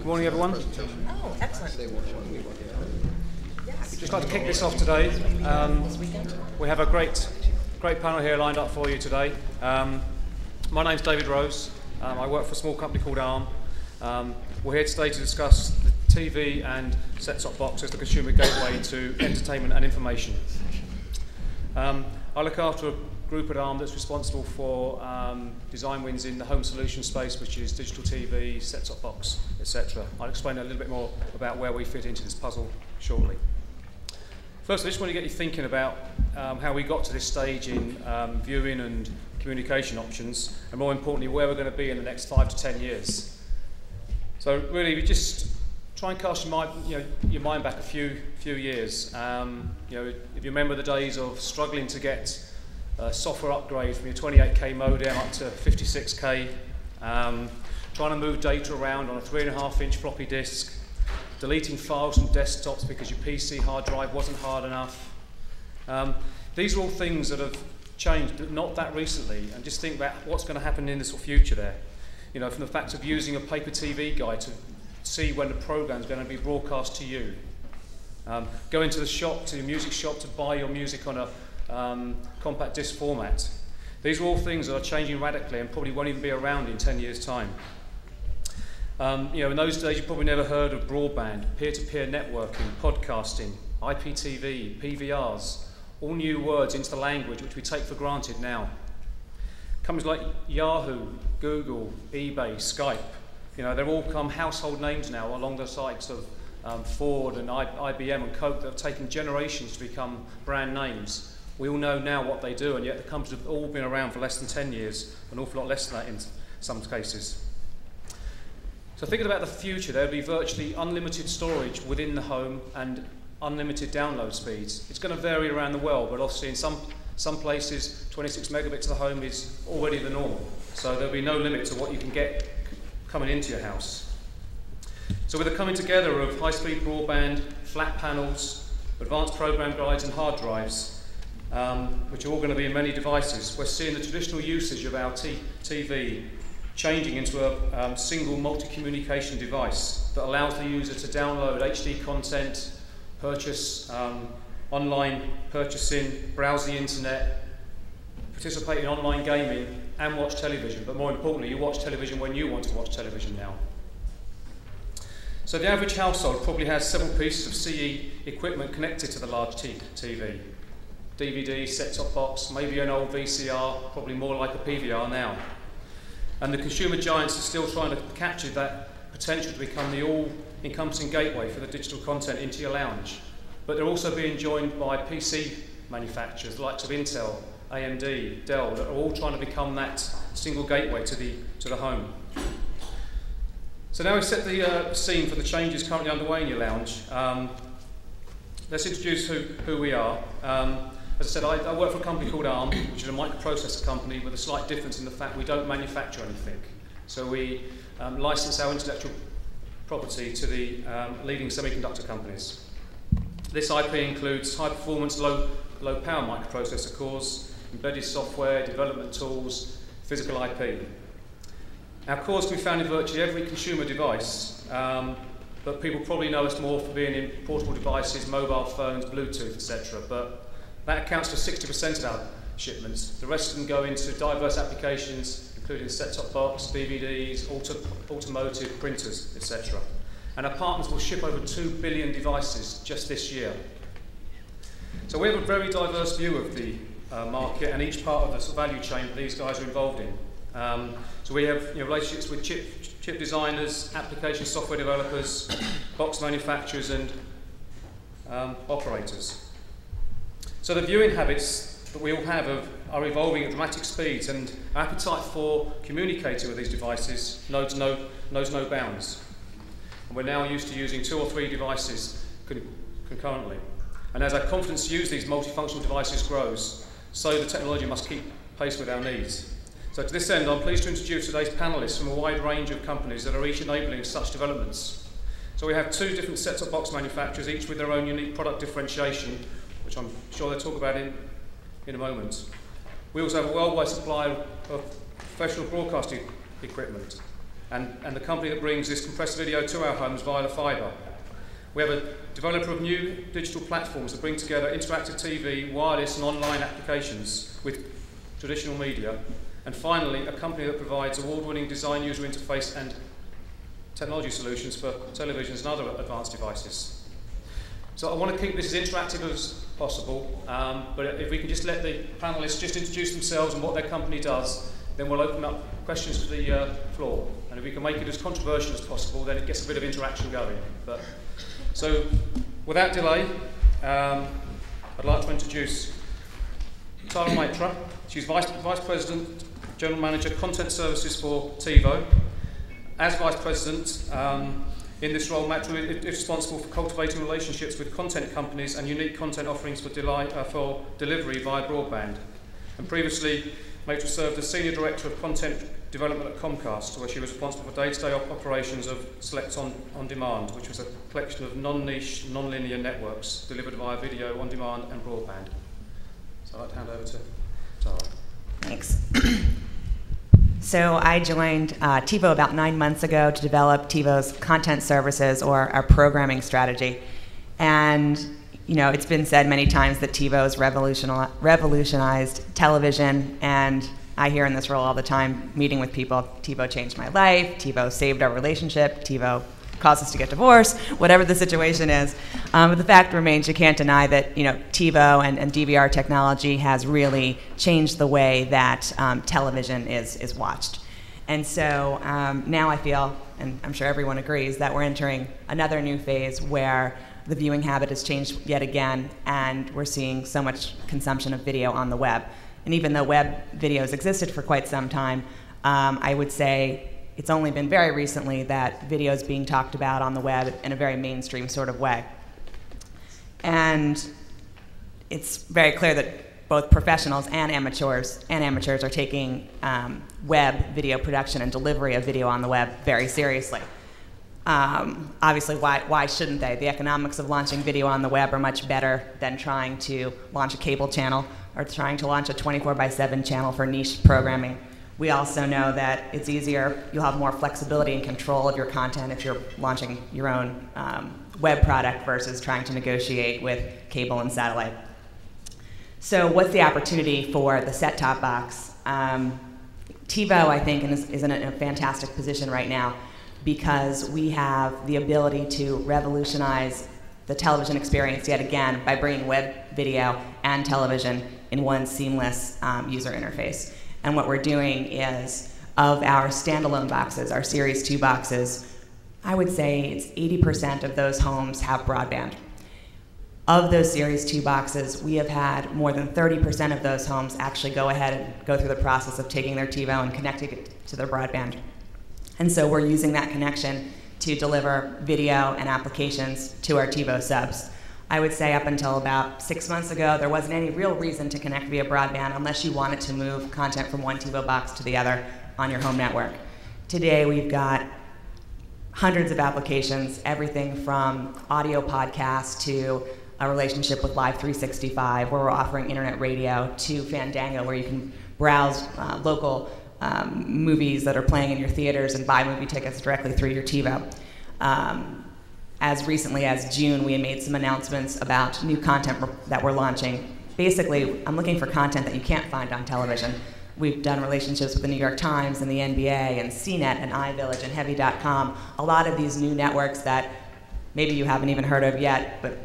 Good morning, everyone. Oh, excellent. Yes. Just like to kick this off today. We have a great panel here lined up for you today. My name's David Rose. I work for a small company called Arm. We're here today to discuss the TV and set-top box as the consumer gateway to entertainment and information. I look after a group at Arm that's responsible for design wins in the home solution space, which is digital TV, set-top box, etc. I'll explain a little bit more about where we fit into this puzzle shortly. First, I just want to get you thinking about how we got to this stage in viewing and communication options, and more importantly, where we're going to be in the next 5 to 10 years. So really, we just try and cast your mind back a few years. If you remember the days of struggling to get software upgrade from your 28K modem up to 56K, trying to move data around on a 3.5-inch floppy disk, deleting files from desktops because your PC hard drive wasn't hard enough. These are all things that have changed, but not that recently, and just think about what's going to happen in the sort of future there. You know, from the fact of using a paper TV guide to see when the program is going to be broadcast to you. Going to the shop, to your music shop, to buy your music on a compact disc format. These are all things that are changing radically and probably won't even be around in 10 years' time. In those days you probably never heard of broadband, peer-to-peer networking, podcasting, IPTV, PVRs, all new words into the language which we take for granted now. Companies like Yahoo, Google, eBay, Skype, they've all become household names now along the sides of Ford and IBM and Coke that have taken generations to become brand names. We all know now what they do, and yet the companies have all been around for less than 10 years, an awful lot less than that in some cases. So thinking about the future, there'll be virtually unlimited storage within the home and unlimited download speeds. It's going to vary around the world, but obviously in some places 26 megabits to the home is already the norm. So there'll be no limit to what you can get coming into your house. So with the coming together of high-speed broadband, flat panels, advanced program guides and hard drives, which are all going to be in many devices, we're seeing the traditional usage of our TV changing into a single multi-communication device that allows the user to download HD content, purchase online purchasing, browse the internet, participate in online gaming and watch television. But more importantly, you watch television when you want to watch television now. So the average household probably has several pieces of CE equipment connected to the large TV. DVD, set-top box, maybe an old VCR, probably more like a PVR now. And the consumer giants are still trying to capture that potential to become the all-encompassing gateway for the digital content into your lounge. But they're also being joined by PC manufacturers, the likes of Intel, AMD, Dell, that are all trying to become that single gateway to the home. So now we've set the scene for the changes currently underway in your lounge. Let's introduce who we are. As I said, I work for a company called Arm, which is a microprocessor company with a slight difference in the fact we don't manufacture anything. So we license our intellectual property to the leading semiconductor companies. This IP includes high-performance, low-power microprocessor cores, embedded software, development tools, physical IP. Our cores can be found in virtually every consumer device, but people probably know us more for being in portable devices, mobile phones, Bluetooth, etc. But that accounts for 60% of our shipments. The rest of them go into diverse applications, including set-top box, DVDs, automotive, printers, etc. And our partners will ship over 2 billion devices just this year. So we have a very diverse view of the market and each part of the value chain that these guys are involved in. So we have relationships with chip designers, application software developers, box manufacturers and operators. So the viewing habits that we all have are evolving at dramatic speeds, and our appetite for communicating with these devices knows no bounds. And we're now used to using 2 or 3 devices concurrently. And as our confidence to use these multifunctional devices grows, so the technology must keep pace with our needs. So to this end, I'm pleased to introduce today's panellists from a wide range of companies that are each enabling such developments. So we have 2 different set-top box manufacturers, each with their own unique product differentiation, which I'm sure they'll talk about in a moment. We also have a worldwide supply of professional broadcasting equipment. and the company that brings this compressed video to our homes via the fibre. We have a developer of new digital platforms that bring together interactive TV, wireless and online applications with traditional media. And finally, a company that provides award-winning design, user interface and technology solutions for televisions and other advanced devices. So I want to keep this as interactive as possible, but if we can just let the panelists just introduce themselves and what their company does, then we'll open up questions to the floor. And if we can make it as controversial as possible, then it gets a bit of interaction going. So without delay, I'd like to introduce Tara Mitra. She's Vice President, General Manager, Content Services for TiVo. As Vice President, in this role, Mitra is responsible for cultivating relationships with content companies and unique content offerings for delivery via broadband. And previously, Mitra served as Senior Director of Content Development at Comcast, where she was responsible for day-to-day operations of Select On Demand, which was a collection of non-niche, non-linear networks delivered via video on demand and broadband. So I'd like to hand over to Tara. Thanks. So I joined TiVo about 9 months ago to develop TiVo's content services, or our programming strategy. And you know, it's been said many times that TiVo's revolutionized television, and I hear in this role all the time, meeting with people, TiVo changed my life, TiVo saved our relationship, TiVo caused us to get divorced, whatever the situation is. But the fact remains, you can't deny that TiVo and DVR technology has really changed the way that television is watched. And so now I feel, and I'm sure everyone agrees, that we're entering another new phase where the viewing habit has changed yet again, and we're seeing so much consumption of video on the web. And even though web videos existed for quite some time, I would say it's only been very recently that video is being talked about on the web in a very mainstream sort of way. And it's very clear that both professionals and amateurs are taking web video production and delivery of video on the web very seriously. Obviously, why shouldn't they? The economics of launching video on the web are much better than trying to launch a cable channel or trying to launch a 24/7 channel for niche programming. We also know that it's easier, you'll have more flexibility and control of your content if you're launching your own web product versus trying to negotiate with cable and satellite. So what's the opportunity for the set-top box? TiVo, I think, is in a fantastic position right now, because we have the ability to revolutionize the television experience yet again by bringing web video and television in one seamless user interface. And what we're doing is, of our standalone boxes, our Series 2 boxes, I would say it's 80% of those homes have broadband. Of those Series 2 boxes, we have had more than 30% of those homes actually go ahead and go through the process of taking their TiVo and connecting it to their broadband. And so we're using that connection to deliver video and applications to our TiVo subs. I would say up until about 6 months ago, there wasn't any real reason to connect via broadband unless you wanted to move content from one TiVo box to the other on your home network. Today, we've got hundreds of applications, everything from audio podcasts to a relationship with Live 365, where we're offering internet radio, to Fandango, where you can browse local movies that are playing in your theaters and buy movie tickets directly through your TiVo. As recently as June, we had made some announcements about new content that we're launching. Basically, I'm looking for content that you can't find on television. We've done relationships with the New York Times and the NBA and CNET and iVillage and Heavy.com, a lot of these new networks that maybe you haven't even heard of yet, but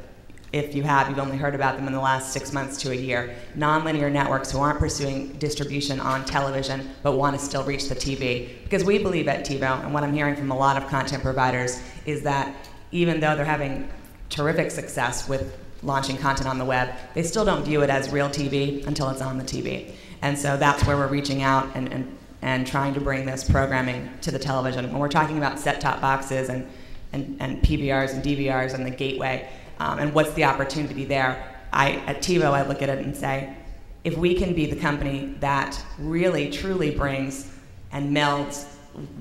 if you have, you've only heard about them in the last 6 months to a year. Non-linear networks who aren't pursuing distribution on television but want to still reach the TV. Because we believe at TiVo, and what I'm hearing from a lot of content providers, is that even though they're having terrific success with launching content on the web, they still don't view it as real TV until it's on the TV. And so that's where we're reaching out and trying to bring this programming to the television. When we're talking about set-top boxes and PVRs and DVRs and the gateway, and what's the opportunity there, at TiVo, I look at it and say, if we can be the company that really, truly brings and melds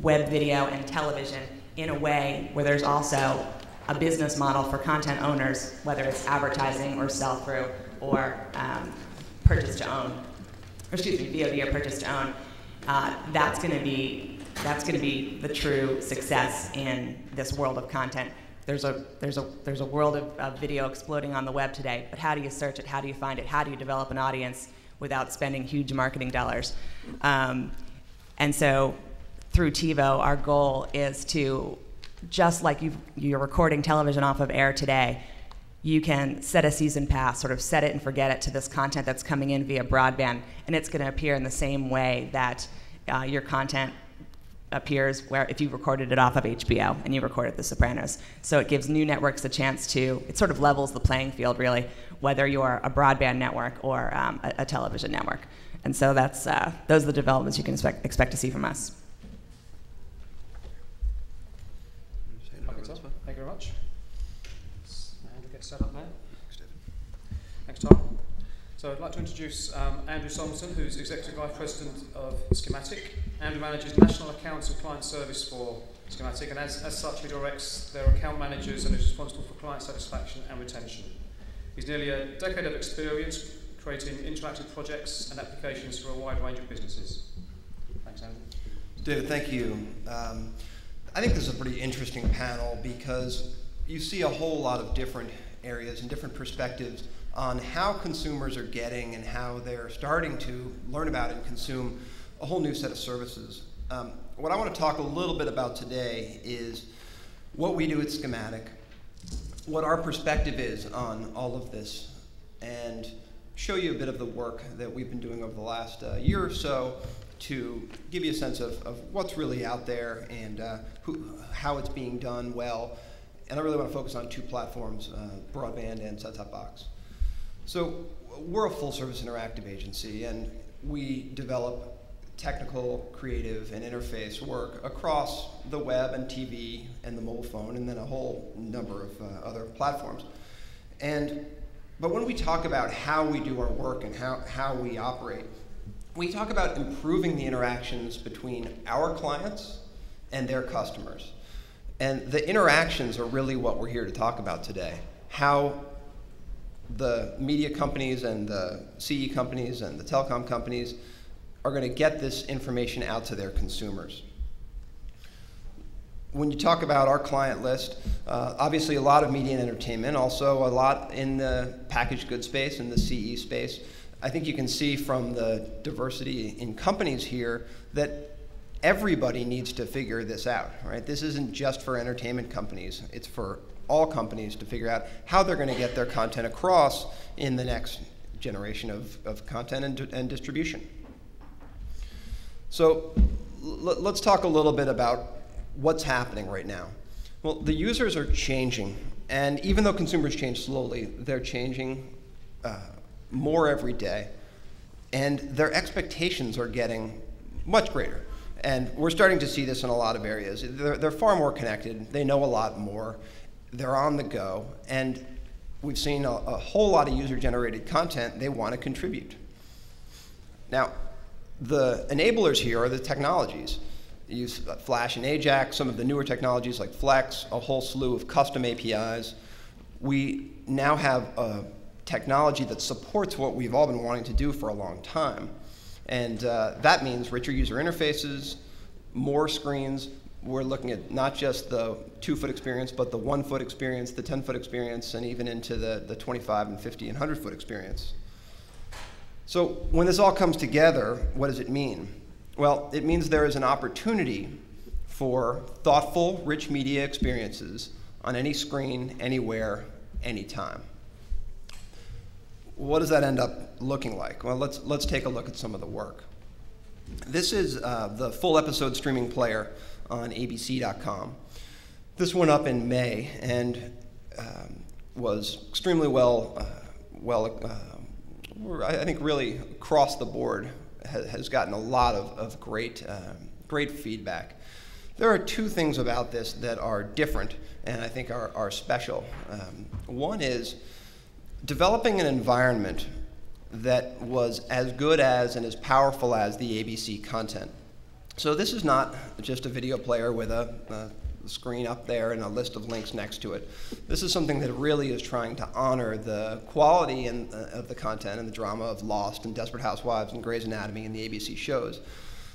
web video and television in a way where there's also a business model for content owners, whether it's advertising or sell-through or purchase to own, or excuse me, VOD or purchase to own, that's going to be That's going to be the true success in this world of content. There's a world of video exploding on the web today, but how do you search it? How do you find it? How do you develop an audience without spending huge marketing dollars? And so through TiVo, our goal is to, just like you're recording television off of air today, you can set a season pass, sort of set it and forget it to this content that's coming in via broadband, and it's going to appear in the same way that your content appears where if you recorded it off of HBO and you recorded The Sopranos. So it gives new networks a chance to, it sort of levels the playing field really, whether you're a broadband network or a television network. And so that's, those are the developments you can expect to see from us. Thank you very much. Andrew, get set up there. Thanks, Tom. So I'd like to introduce Andrew Solomson, who's Executive Vice President of Schematic. Andrew manages national accounts and client service for Schematic, and as such he directs their account managers and is responsible for client satisfaction and retention. He's nearly a decade of experience creating interactive projects and applications for a wide range of businesses. Thanks, Andrew. David, thank you. I think this is a pretty interesting panel because you see a whole lot of different areas and different perspectives on how consumers are getting and how they're starting to learn about and consume a whole new set of services. What I want to talk a little bit about today is what we do at Schematic, what our perspective is on all of this, and show you a bit of the work that we've been doing over the last year or so to give you a sense of what's really out there and how it's being done well. And I really want to focus on two platforms, broadband and set-top box. So we're a full-service interactive agency, and we develop technical, creative, and interface work across the web and TV and the mobile phone, and then a whole number of other platforms. But when we talk about how we do our work and how we operate, we talk about improving the interactions between our clients and their customers. And the interactions are really what we're here to talk about today. How the media companies and the CE companies and the telecom companies are going to get this information out to their consumers. When you talk about our client list, obviously a lot of media and entertainment, also a lot in the packaged goods space and the CE space. I think you can see from the diversity in companies here that everybody needs to figure this out, right? This isn't just for entertainment companies. It's for all companies to figure out how they're going to get their content across in the next generation of content and distribution. So let's talk a little bit about what's happening right now. Well, the users are changing, and even though consumers change slowly, they're changing more every day, and their expectations are getting much greater. And we're starting to see this in a lot of areas. They're far more connected, they know a lot more, they're on the go, and we've seen a whole lot of user-generated content they want to contribute. Now, the enablers here are the technologies. You use Flash and Ajax, some of the newer technologies like Flex, a whole slew of custom APIs. We now have a technology that supports what we've all been wanting to do for a long time. And that means richer user interfaces, more screens. We're looking at not just the 2-foot experience, but the 1-foot experience, the 10-foot experience, and even into the 25 and 50 and 100-foot experience. So when this all comes together, what does it mean? Well, it means there is an opportunity for thoughtful, rich media experiences on any screen, anywhere, anytime. What does that end up looking like? Well, let's take a look at some of the work. This is the full episode streaming player on abc.com. This went up in May and was extremely I think really across the board has gotten a lot of great feedback. There are two things about this that are different and I think are special. One is developing an environment that was as good as and as powerful as the ABC content. So this is not just a video player with a screen up there and a list of links next to it. This is something that really is trying to honor the quality of the content and the drama of Lost and Desperate Housewives and Grey's Anatomy and the ABC shows.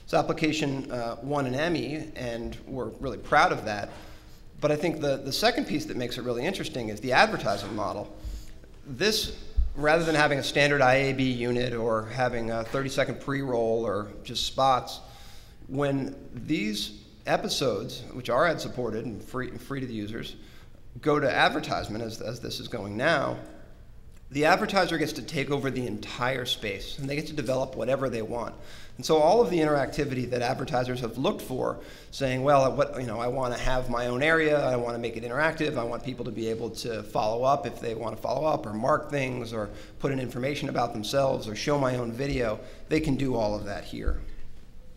This application won an Emmy, and we're really proud of that. But I think the second piece that makes it really interesting is the advertising model. This, rather than having a standard IAB unit or having a 30-second pre-roll or just spots, when these episodes, which are ad-supported and free to the users, go to advertisement, as this is going now, the advertiser gets to take over the entire space, and they get to develop whatever they want. And so all of the interactivity that advertisers have looked for, saying, well, I want to have my own area, I want to make it interactive, I want people to be able to follow up if they want to follow up, or mark things, or put in information about themselves, or show my own video, they can do all of that here.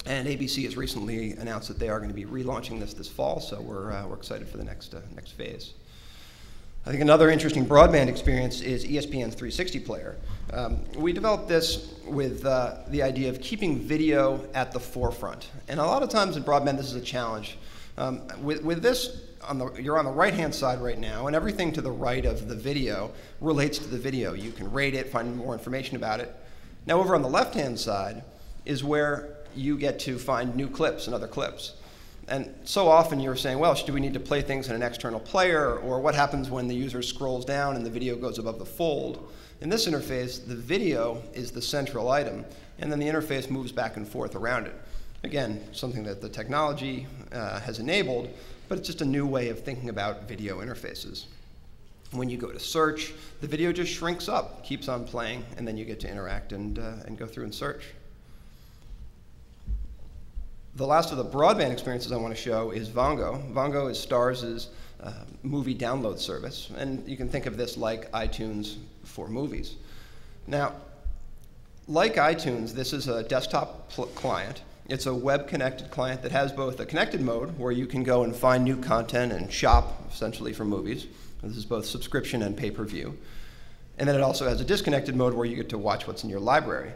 And ABC has recently announced that they are going to be relaunching this fall, so we're excited for the next phase. I think another interesting broadband experience is ESPN's 360 player. We developed this with the idea of keeping video at the forefront. And a lot of times in broadband, this is a challenge. With this, you're on the right-hand side right now, and everything to the right of the video relates to the video. You can rate it, find more information about it. Now over on the left-hand side is where you get to find new clips and other clips. And so often you're saying, well, do we need to play things in an external player, or what happens when the user scrolls down and the video goes above the fold? In this interface, the video is the central item, and then the interface moves back and forth around it. Again, something that the technology has enabled, but it's just a new way of thinking about video interfaces. When you go to search, the video just shrinks up, keeps on playing, and then you get to interact and go through and search. The last of the broadband experiences I want to show is Vongo. Vongo is Starz' movie download service, and you can think of this like iTunes for movies. Now, like iTunes, this is a desktop client. It's a web-connected client that has both a connected mode, where you can go and find new content and shop, essentially, for movies. This is both subscription and pay-per-view. And then it also has a disconnected mode where you get to watch what's in your library.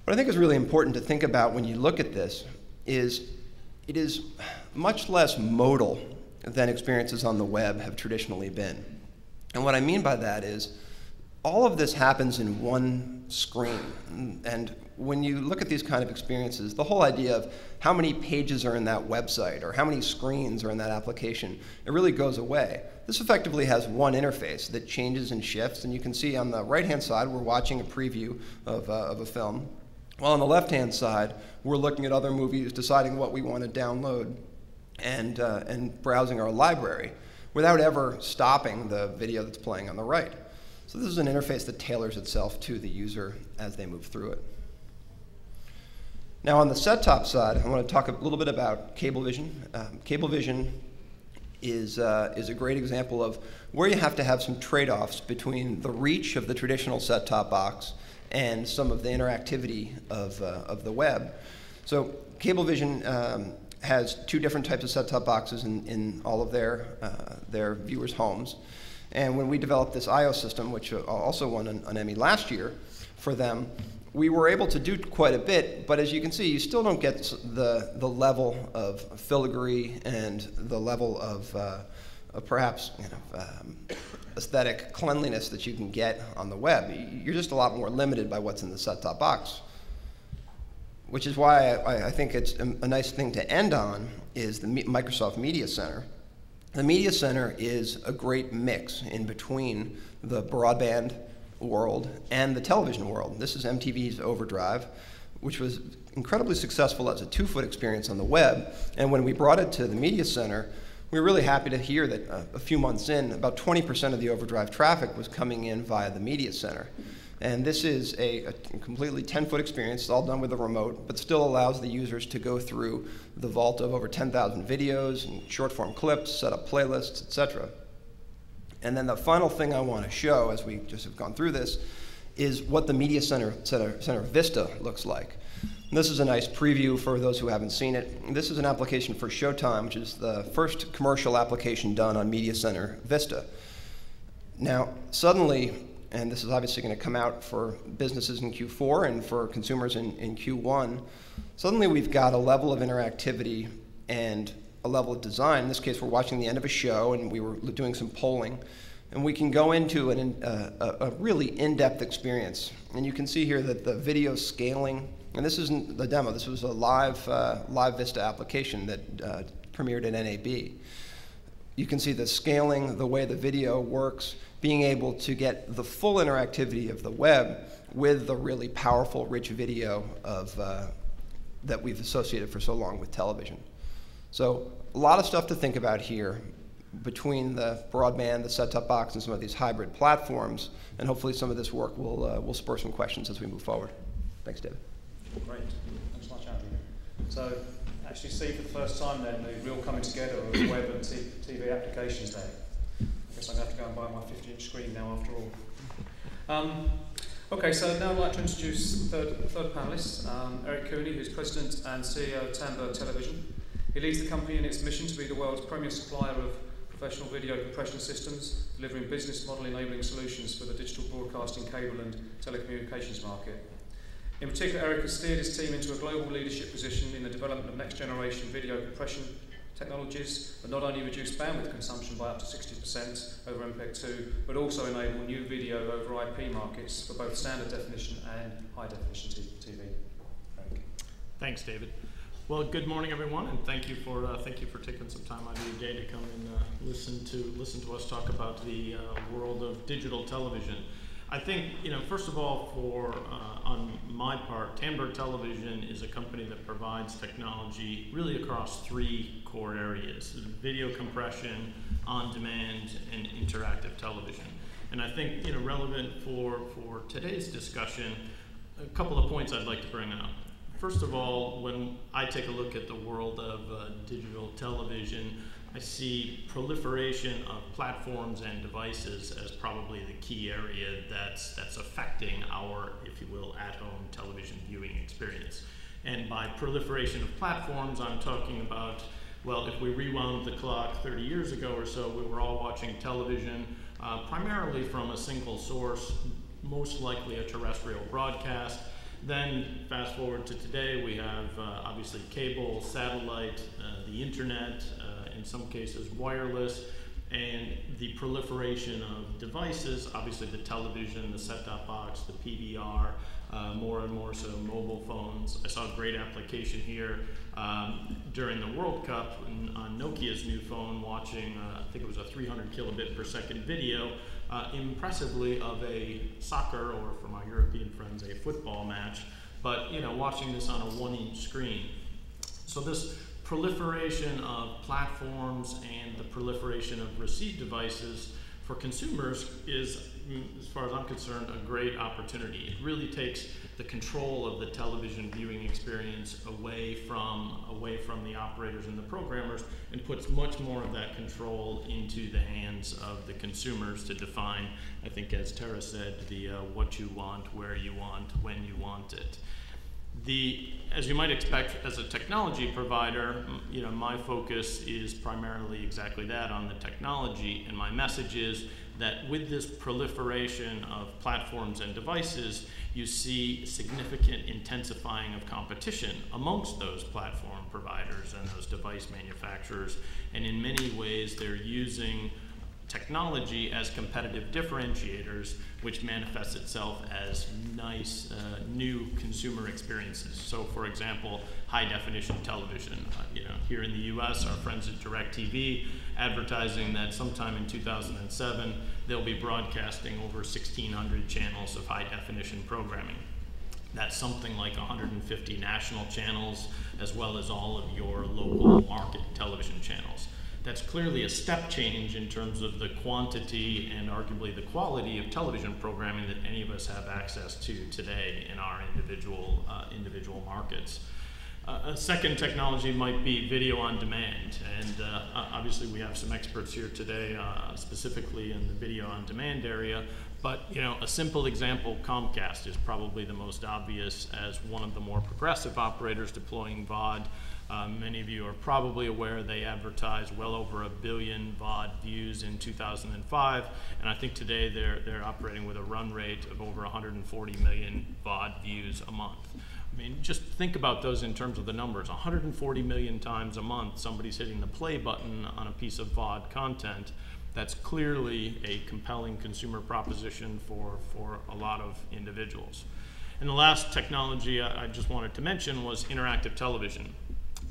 What I think is really important to think about when you look at this is it is much less modal than experiences on the web have traditionally been. And what I mean by that is all of this happens in one screen. And when you look at these kind of experiences, the whole idea of how many pages are in that website or how many screens are in that application, it really goes away. This effectively has one interface that changes and shifts, and you can see on the right-hand side we're watching a preview of a film. While on the left-hand side, we're looking at other movies, deciding what we want to download, and browsing our library without ever stopping the video that's playing on the right. So this is an interface that tailors itself to the user as they move through it. Now on the set-top side, I want to talk a little bit about Cablevision. Cablevision is a great example of where you have to have some trade-offs between the reach of the traditional set-top box and some of the interactivity of the web. So Cablevision has two different types of set-top boxes in all of their viewers' homes. And when we developed this IO system, which also won an Emmy last year for them, we were able to do quite a bit, but as you can see, you still don't get the level of filigree and the level of perhaps aesthetic cleanliness that you can get on the web. You're just a lot more limited by what's in the set-top box, which is why I think it's a nice thing to end on is the Microsoft Media Center. The Media Center is a great mix in between the broadband world and the television world. This is MTV's Overdrive, which was incredibly successful as a 2-foot experience on the web. And when we brought it to the Media Center, we were really happy to hear that a few months in, about 20% of the Overdrive traffic was coming in via the Media Center. And this is a completely 10-foot experience. It's all done with a remote, but still allows the users to go through the vault of over 10,000 videos and short-form clips, set up playlists, etc. And then the final thing I want to show, as we just have gone through this, is what the Media Center Vista looks like. And this is a nice preview for those who haven't seen it. This is an application for Showtime, which is the first commercial application done on Media Center Vista. Now, suddenly, and this is obviously going to come out for businesses in Q4 and for consumers in Q1, suddenly we've got a level of interactivity and a level of design. In this case, we're watching the end of a show, and we were doing some polling. And we can go into a really in-depth experience. And you can see here that the video scaling And this isn't the demo. This was a live Vista application that premiered at NAB. You can see the scaling, the way the video works, being able to get the full interactivity of the web with the really powerful, rich video that we've associated for so long with television. So a lot of stuff to think about here between the broadband, the set-top box, and some of these hybrid platforms, and hopefully some of this work will spur some questions as we move forward. Thanks, David. Great. Thanks so much, Andy. So, actually see for the first time then the real coming together of web and TV applications there. I guess I'm going to have to go and buy my 50-inch screen now after all. Okay, so now I'd like to introduce the third panellist, Eric Cooney, who's President and CEO of Tandberg Television. He leads the company in its mission to be the world's premier supplier of professional video compression systems, delivering business model enabling solutions for the digital broadcasting, cable and telecommunications market. In particular, Eric has steered his team into a global leadership position in the development of next generation video compression technologies that not only reduce bandwidth consumption by up to 60% over MPEG-2, but also enable new video over IP markets for both standard definition and high definition TV. Eric. Thanks, David. Well, good morning, everyone, and thank you for taking some time out of your day to come and listen to us talk about the world of digital television. I think, first of all, on my part, Tandberg Television is a company that provides technology really across three core areas: video compression, on-demand, and interactive television. And I think, relevant for today's discussion, a couple of points I'd like to bring up. First of all, when I take a look at the world of digital television, I see proliferation of platforms and devices as probably the key area that's affecting our, if you will, at-home television viewing experience. And by proliferation of platforms, I'm talking about, well, if we rewound the clock 30 years ago or so, we were all watching television primarily from a single source, most likely a terrestrial broadcast. Then fast forward to today, we have obviously cable, satellite, the internet, in some cases wireless, and the proliferation of devices, obviously the television, the set-top box, the PVR, more and more so mobile phones. I saw a great application here during the World Cup on Nokia's new phone, watching, I think it was a 300 kilobit per second video, impressively of a soccer, or for my European friends, a football match, but watching this on a 1-inch screen. So this proliferation of platforms and the proliferation of receive devices for consumers is, as far as I'm concerned, a great opportunity. It really takes the control of the television viewing experience away from the operators and the programmers, and puts much more of that control into the hands of the consumers to define, I think as Tara said, the what you want, where you want, when you want it. As you might expect as a technology provider, my focus is primarily exactly that, on the technology, and my message is that with this proliferation of platforms and devices, you see significant intensifying of competition amongst those platform providers and those device manufacturers, and in many ways they're using technology as competitive differentiators, which manifests itself as nice new consumer experiences. So for example, high definition television. Here in the US, our friends at DirecTV advertising that sometime in 2007, they'll be broadcasting over 1,600 channels of high definition programming. That's something like 150 national channels, as well as all of your local market television channels. That's clearly a step change in terms of the quantity and arguably the quality of television programming that any of us have access to today in our individual markets. A second technology might be video on demand, and obviously we have some experts here today specifically in the video on demand area, but a simple example, Comcast is probably the most obvious as one of the more progressive operators deploying VOD. Many of you are probably aware they advertised well over 1 billion VOD views in 2005, and I think today they're operating with a run rate of over 140 million VOD views a month. I mean, just think about those in terms of the numbers. 140 million times a month somebody's hitting the play button on a piece of VOD content. That's clearly a compelling consumer proposition for a lot of individuals. And the last technology I just wanted to mention was interactive television.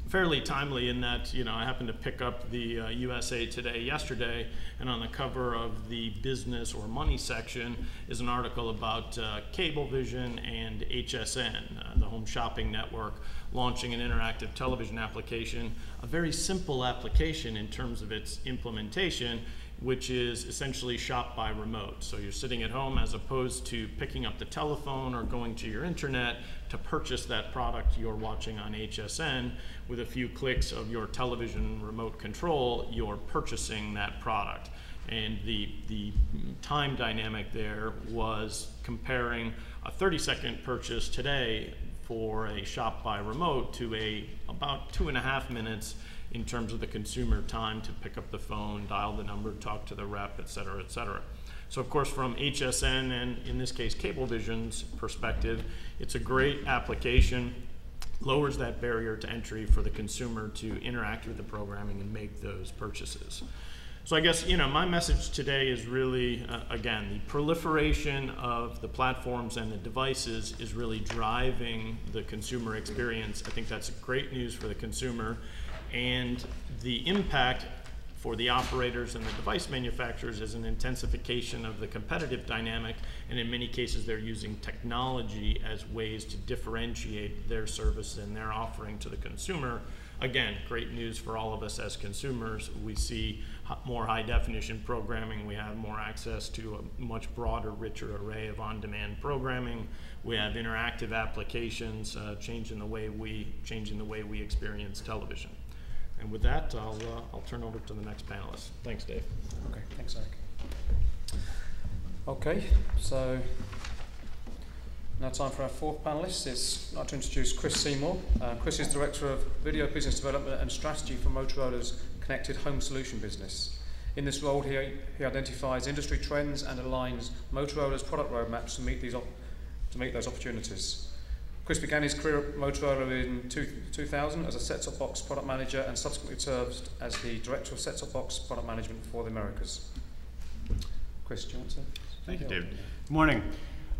Fairly timely in that, I happened to pick up the USA Today yesterday, and on the cover of the business or money section is an article about Cablevision and HSN, the home shopping network, launching an interactive television application, a very simple application in terms of its implementation, which is essentially shop by remote. So you're sitting at home as opposed to picking up the telephone or going to your internet to purchase that product you're watching on HSN. With a few clicks of your television remote control, you're purchasing that product. And the time dynamic there was comparing a 30-second purchase today for a shop by remote to about 2.5 minutes in terms of the consumer time to pick up the phone, dial the number, talk to the rep, et cetera, et cetera. So of course from HSN and in this case Cablevision's perspective, it's a great application, lowers that barrier to entry for the consumer to interact with the programming and make those purchases. So I guess, my message today is really, again, the proliferation of the platforms and the devices is really driving the consumer experience. I think that's great news for the consumer. And the impact for the operators and the device manufacturers is an intensification of the competitive dynamic, and in many cases they're using technology as ways to differentiate their service and their offering to the consumer. Again, great news for all of us as consumers. We see more high-definition programming. We have more access to a much broader, richer array of on-demand programming. We have interactive applications changing the way we experience television. And with that, I'll turn over to the next panelist. Thanks, Dave. Okay, thanks, Eric. Okay, so now time for our fourth panelist. I'd like to introduce Chris Seymour. Chris is Director of Video Business Development and Strategy for Motorola's Connected Home Solution business. In this role, he identifies industry trends and aligns Motorola's product roadmaps to meet those opportunities. Chris began his career at Motorola in 2000 as a set-top box product manager and subsequently served as the Director of Set-top Box Product Management for the Americas. Chris, do you want to? Thank you, David. Good morning.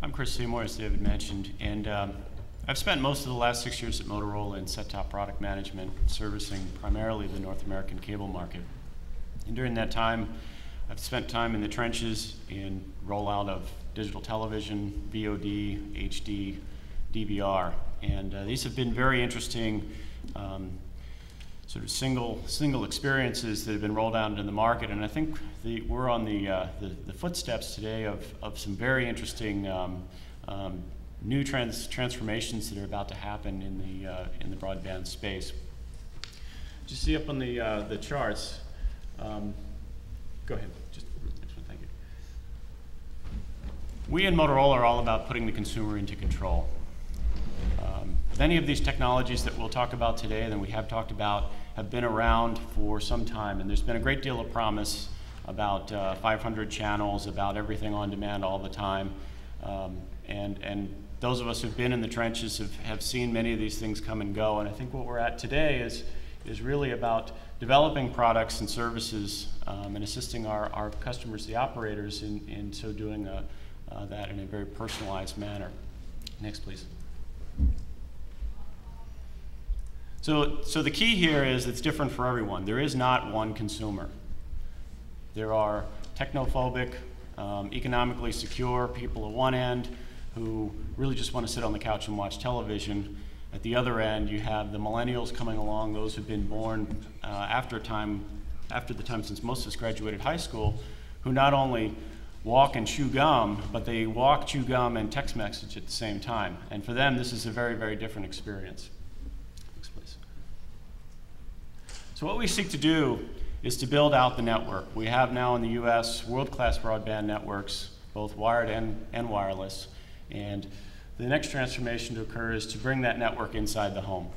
I'm Chris Seymour, as David mentioned, and I've spent most of the last 6 years at Motorola in set-top product management, servicing primarily the North American cable market. And during that time, I've spent time in the trenches in rollout of digital television, VOD, HD, DVR, and these have been very interesting sort of single experiences that have been rolled out into the market, and I think we're on the footsteps today of some very interesting new transformations that are about to happen in the broadband space. As you see up on the charts, go ahead. Just next one, thank you. We in Motorola are all about putting the consumer into control. Many of these technologies that we'll talk about today and that we have talked about have been around for some time, and there's been a great deal of promise about 500 channels, about everything on demand all the time, and those of us who've been in the trenches have seen many of these things come and go, and I think what we're at today is really about developing products and services and assisting our customers, the operators, in so doing that in a very personalized manner. Next, please. So the key here is it's different for everyone. There is not one consumer. There are technophobic, economically secure people at one end who really just want to sit on the couch and watch television. At the other end, you have the millennials coming along, those who've been born after the time since most of us graduated high school, who not only walk and chew gum, but they walk, chew gum, and text message at the same time. And for them, this is a very, very different experience. Next, please. So what we seek to do is to build out the network. We have now in the US world-class broadband networks, both wired and wireless. And the next transformation to occur is to bring that network inside the home.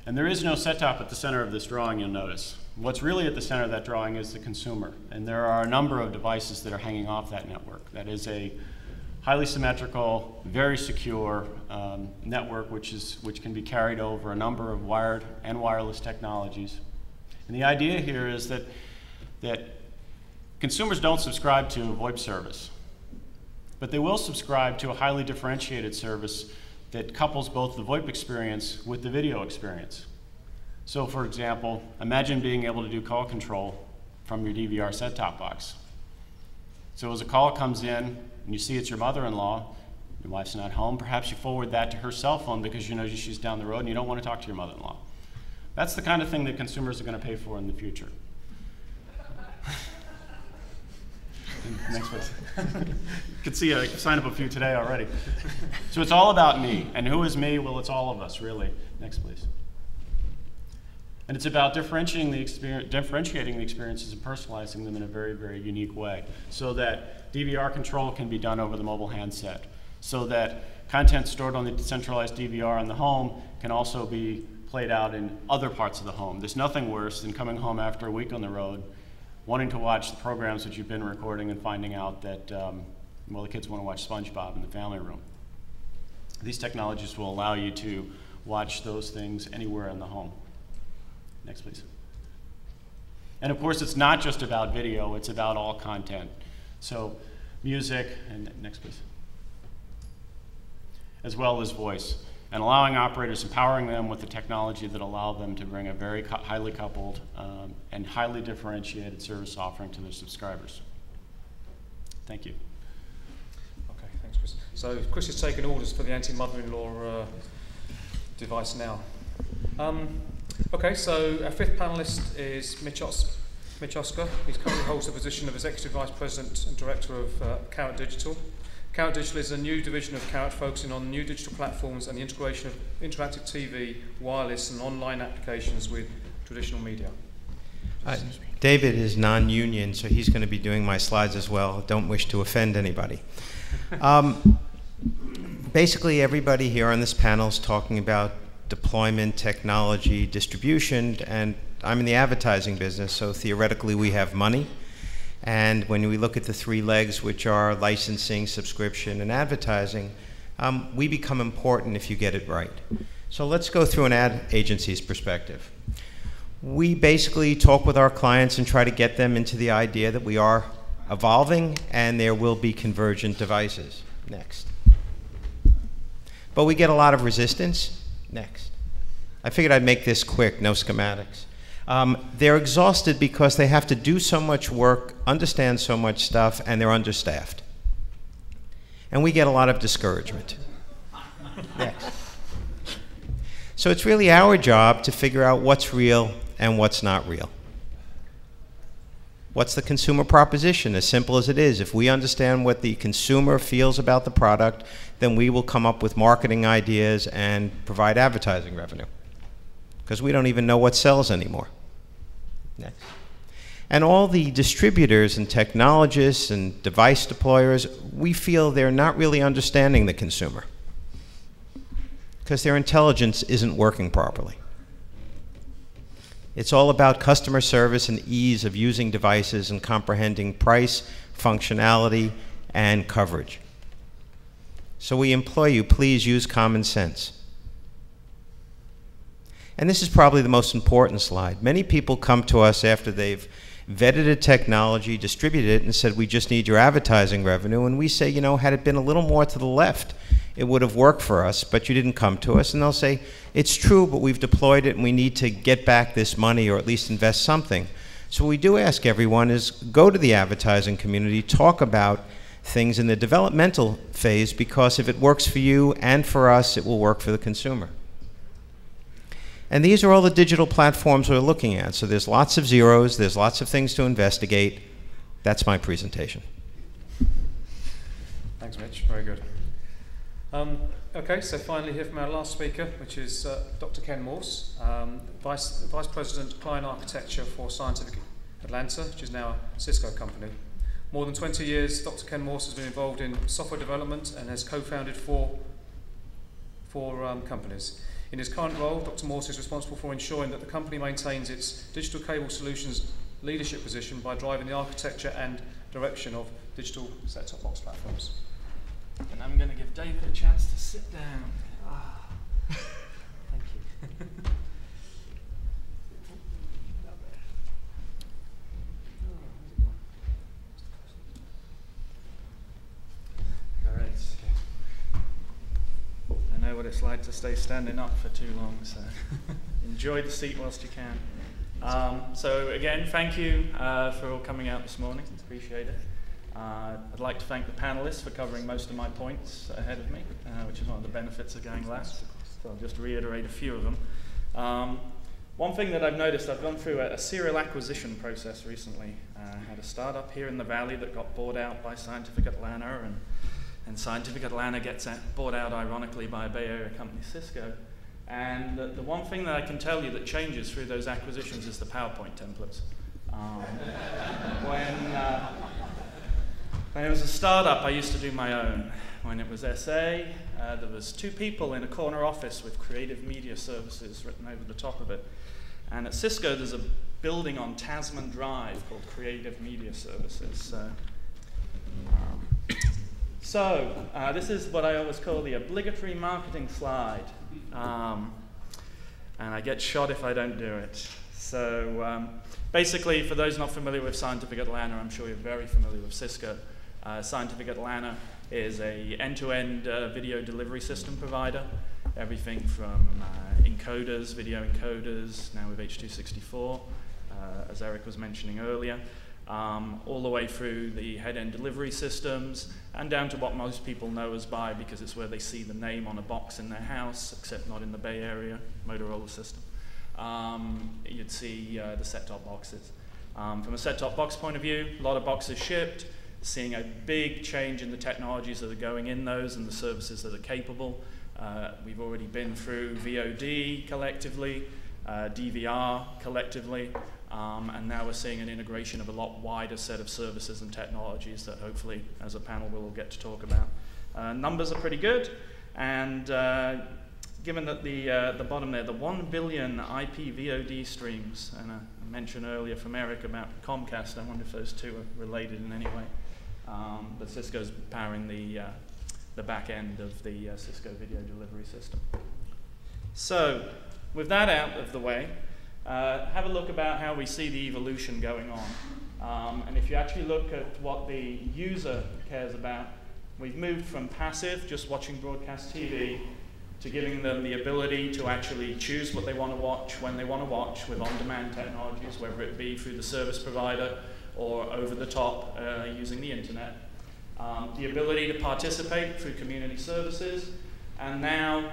And there is no set-top at the center of this drawing, you'll notice. What's really at the center of that drawing is the consumer. And there are a number of devices that are hanging off that network. That is a highly symmetrical, very secure network which can be carried over a number of wired and wireless technologies. And the idea here is that consumers don't subscribe to a VoIP service. But they will subscribe to a highly differentiated service that couples both the VoIP experience with the video experience. So for example, imagine being able to do call control from your DVR set-top box. So as a call comes in and you see it's your mother-in-law, your wife's not home, perhaps you forward that to her cell phone because you know she's down the road and you don't want to talk to your mother-in-law. That's the kind of thing that consumers are going to pay for in the future. Next please. You can see I signed up a few today already. So it's all about me. And who is me? Well, it's all of us, really. Next, please. And it's about differentiating the experiences and personalizing them in a very, very unique way so that DVR control can be done over the mobile handset, so that content stored on the decentralized DVR in the home can also be played out in other parts of the home. There's nothing worse than coming home after a week on the road, wanting to watch the programs that you've been recording and finding out that, well, the kids want to watch SpongeBob in the family room. These technologies will allow you to watch those things anywhere in the home. Next, please. And of course, it's not just about video, it's about all content. So music, and next, please. As well as voice. And allowing operators, empowering them with the technology that allow them to bring a very highly coupled and highly differentiated service offering to their subscribers. Thank you. Okay, thanks, Chris. So Chris is taking orders for the anti-mother-in-law device now. Okay, so our fifth panelist is Mitch Oscar. He currently holds the position of Executive Vice President and Director of Carrot Digital. Carrot Digital is a new division of Carrot focusing on new digital platforms and the integration of interactive TV, wireless and online applications with traditional media. David is non-union, so he's going to be doing my slides as well. Don't wish to offend anybody. Basically, everybody here on this panel is talking about deployment, technology, distribution, and I'm in the advertising business, so theoretically we have money. And when we look at the three legs, which are licensing, subscription, and advertising, we become important if you get it right. So let's go through an ad agency's perspective. We basically talk with our clients and try to get them into the idea that we are evolving and there will be convergent devices. Next. But we get a lot of resistance. Next. I figured I'd make this quick, no schematics. They're exhausted because they have to do so much work, understand so much stuff, and they're understaffed. And we get a lot of discouragement. Next. So it's really our job to figure out what's real and what's not real. What's the consumer proposition? As simple as it is, if we understand what the consumer feels about the product, then we will come up with marketing ideas and provide advertising revenue. Because we don't even know what sells anymore. Next. And all the distributors and technologists and device deployers, we feel they're not really understanding the consumer. Because their intelligence isn't working properly. It's all about customer service and ease of using devices and comprehending price, functionality, and coverage. So we implore you, please use common sense. And this is probably the most important slide. Many people come to us after they've vetted a technology, distributed it, and said, we just need your advertising revenue. And we say, you know, had it been a little more to the left, it would have worked for us, but you didn't come to us. And they'll say, it's true, but we've deployed it and we need to get back this money or at least invest something. So what we do ask everyone is go to the advertising community, talk about things in the developmental phase, because if it works for you and for us, it will work for the consumer. And these are all the digital platforms we're looking at. So there's lots of zeros, there's lots of things to investigate. That's my presentation. Thanks, Mitch. Very good. Okay, so finally here from our last speaker, which is Dr. Ken Morse, Vice President Client Architecture for Scientific Atlanta, which is now a Cisco company. More than 20 years, Dr. Ken Morse has been involved in software development and has co-founded four companies. In his current role, Dr. Morse is responsible for ensuring that the company maintains its digital cable solutions leadership position by driving the architecture and direction of digital set-top box platforms. And I'm going to give David a chance to sit down. Thank you. it's like to stay standing up for too long, so enjoy the seat whilst you can. So again, thank you for all coming out this morning. Appreciate it. I'd like to thank the panelists for covering most of my points ahead of me, which is one of the benefits of going last. So I'll just reiterate a few of them. One thing that I've noticed, I've gone through a serial acquisition process recently. I had a startup here in the Valley that got bought out by Scientific Atlanta, and Scientific Atlanta gets bought out, ironically, by a Bay Area company, Cisco. And the one thing that I can tell you that changes through those acquisitions is the PowerPoint templates. When it was a startup, I used to do my own. When it was SA, there was 2 people in a corner office with Creative Media Services written over the top of it. And at Cisco, there's a building on Tasman Drive called Creative Media Services. This is what I always call the obligatory marketing slide. And I get shot if I don't do it. So basically, for those not familiar with Scientific Atlanta, I'm sure you're very familiar with Cisco. Scientific Atlanta is an end-to-end video delivery system provider. Everything from encoders, video encoders, now with H.264, as Eric was mentioning earlier, all the way through the head-end delivery systems, and down to what most people know as BAI, because it's where they see the name on a box in their house, except not in the Bay Area, Motorola system. You'd see the set-top boxes. From a set-top box point of view, a lot of boxes shipped, seeing a big change in the technologies that are going in those and the services that are capable. We've already been through VOD collectively, DVR collectively, and now we're seeing an integration of a lot wider set of services and technologies that hopefully, as a panel, we'll all get to talk about. Numbers are pretty good, and given that the bottom there, the 1 billion IP VOD streams, and I mentioned earlier from Eric about Comcast, I wonder if those two are related in any way. But Cisco's powering the back end of the Cisco video delivery system. So, with that out of the way, have a look about how we see the evolution going on. And if you actually look at what the user cares about, we've moved from passive, just watching broadcast TV, to giving them the ability to actually choose what they want to watch when they want to watch with on-demand technologies, whether it be through the service provider or over the top using the internet. The ability to participate through community services, and now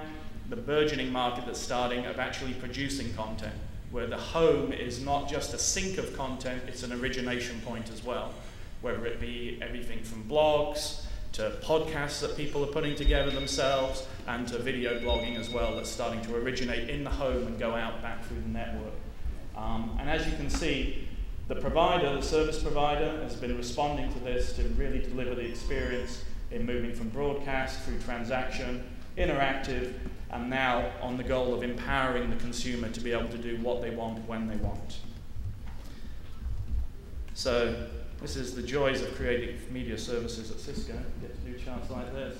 the burgeoning market that's starting of actually producing content, where the home is not just a sink of content, it's an origination point as well, whether it be everything from blogs to podcasts that people are putting together themselves, and to video blogging as well that's starting to originate in the home and go out back through the network. And as you can see, the provider, the service provider, has been responding to this to really deliver the experience in moving from broadcast through transaction, interactive, and now on the goal of empowering the consumer to be able to do what they want when they want. So this is the joys of creative media services at Cisco. You get to do charts like this.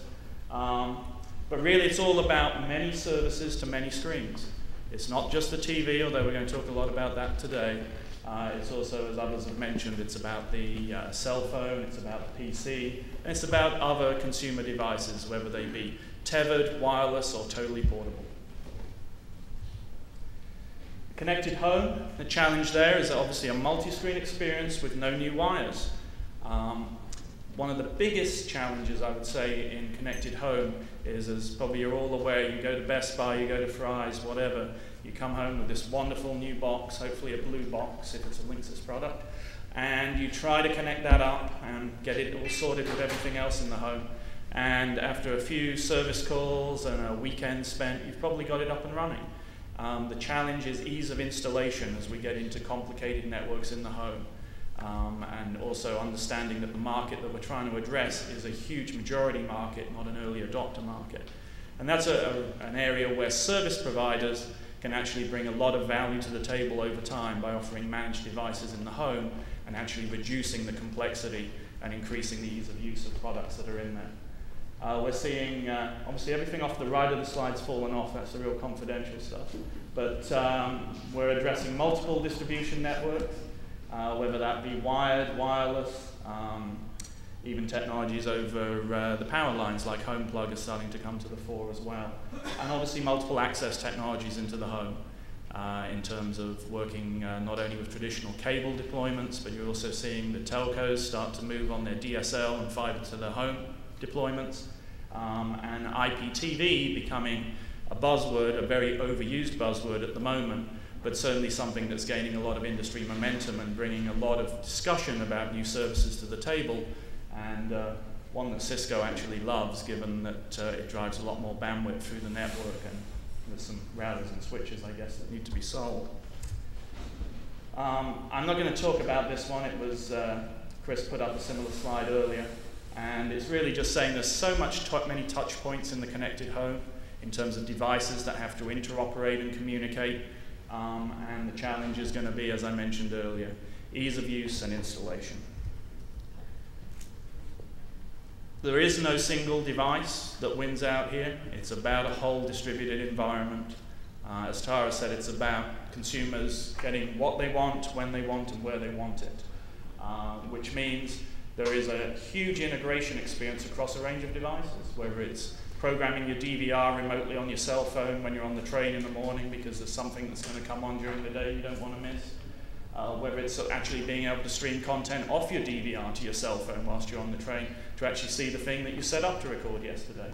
But really it's all about many services to many streams. It's not just the TV, although we're going to talk a lot about that today. It's also, as others have mentioned, it's about the cell phone, it's about the PC, and it's about other consumer devices, whether they be tethered, wireless, or totally portable. Connected home, the challenge there is obviously a multi-screen experience with no new wires. One of the biggest challenges, I would say, in connected home is, as probably you're all aware, you go to Best Buy, you go to Fry's, whatever, you come home with this wonderful new box, hopefully a blue box if it's a Linksys product, and you try to connect that up and get it all sorted with everything else in the home. And after a few service calls and a weekend spent, you've probably got it up and running. The challenge is ease of installation as we get into complicated networks in the home. And also understanding that the market that we're trying to address is a huge majority market, not an early adopter market. And that's an area where service providers can actually bring a lot of value to the table over time by offering managed devices in the home and actually reducing the complexity and increasing the ease of use of products that are in there. We're seeing, obviously everything off the right of the slide's fallen off, that's the real confidential stuff. But we're addressing multiple distribution networks, whether that be wired, wireless, even technologies over the power lines like HomePlug are starting to come to the fore as well. And obviously multiple access technologies into the home in terms of working not only with traditional cable deployments, but you're also seeing the telcos start to move on their DSL and fiber to the home deployments. And IPTV becoming a buzzword, a very overused buzzword at the moment, but certainly something that's gaining a lot of industry momentum and bringing a lot of discussion about new services to the table, and one that Cisco actually loves, given that it drives a lot more bandwidth through the network, and there's some routers and switches, I guess, that need to be sold. I'm not going to talk about this one. It was, Chris put up a similar slide earlier, and it's really just saying there's so many touch points in the connected home in terms of devices that have to interoperate and communicate, and the challenge is going to be, as I mentioned earlier, ease of use and installation. There is no single device that wins out here. It's about a whole distributed environment. As Tara said, it's about consumers getting what they want, when they want, and where they want it, which means there is a huge integration experience across a range of devices, whether it's programming your DVR remotely on your cell phone when you're on the train in the morning because there's something that's going to come on during the day you don't want to miss, whether it's actually being able to stream content off your DVR to your cell phone whilst you're on the train to actually see the thing that you set up to record yesterday,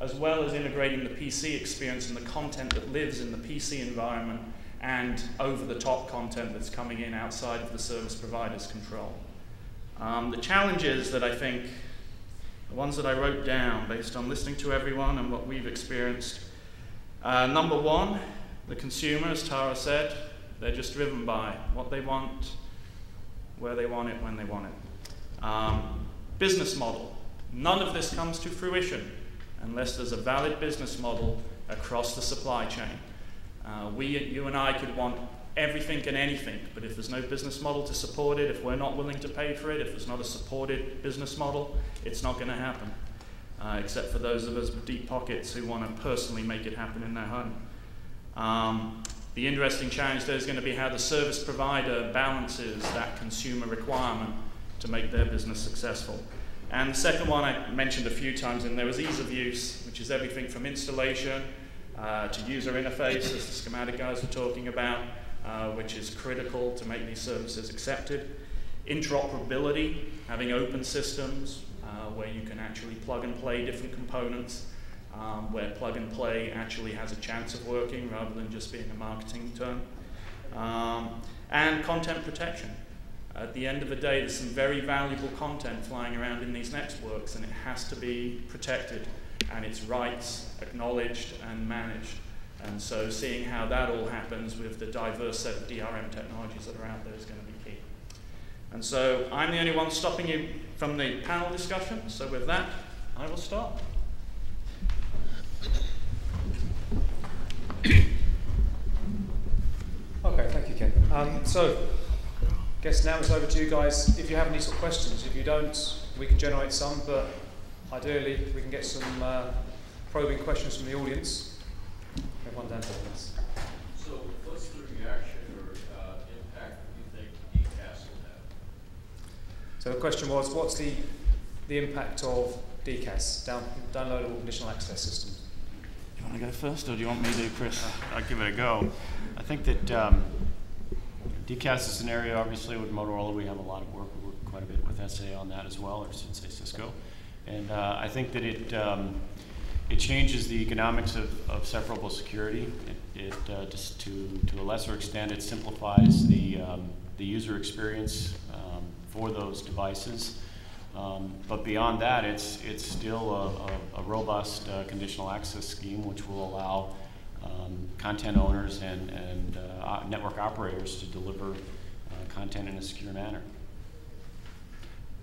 as well as integrating the PC experience and the content that lives in the PC environment and over-the-top content that's coming in outside of the service provider's control. The challenges that I think, the ones that I wrote down based on listening to everyone and what we've experienced, number one, the consumer, as Tara said, they're just driven by what they want, where they want it, when they want it. Business model. None of this comes to fruition unless there's a valid business model across the supply chain. You and I could want everything and anything, but if there's no business model to support it, if we're not willing to pay for it, if there's not a supported business model, it's not going to happen, except for those of us with deep pockets who want to personally make it happen in their home. The interesting challenge there is going to be how the service provider balances that consumer requirement to make their business successful. And the second one I mentioned a few times in there was ease of use, which is everything from installation to user interface, as the schematic guys were talking about, which is critical to make these services accepted. Interoperability, having open systems where you can actually plug and play different components, where plug and play actually has a chance of working rather than just being a marketing term. And content protection. At the end of the day, there's some very valuable content flying around in these networks, and it has to be protected and its rights acknowledged and managed. And so seeing how that all happens with the diverse set of DRM technologies that are out there is going to be key. And so I'm the only one stopping you from the panel discussion, so with that, I will start. Okay, thank you, Ken. So, I guess now it's over to you guys. If you have any sort of questions, if you don't, we can generate some, but ideally we can get some probing questions from the audience. Everyone down to this. So, what's the reaction or impact you think DCAS will have? So the question was, what's the impact of DCAS, downloadable conditional access systems? Do you want to go first, or do you want me to, Chris? I'll give it a go. I think that DCAS is an area, obviously, with Motorola. We have a lot of work. We work quite a bit with SA on that as well, or I should say Cisco. And I think that it changes the economics of separable security. It just to a lesser extent, it simplifies the user experience for those devices. But beyond that, it's still a robust conditional access scheme, which will allow content owners and network operators to deliver content in a secure manner.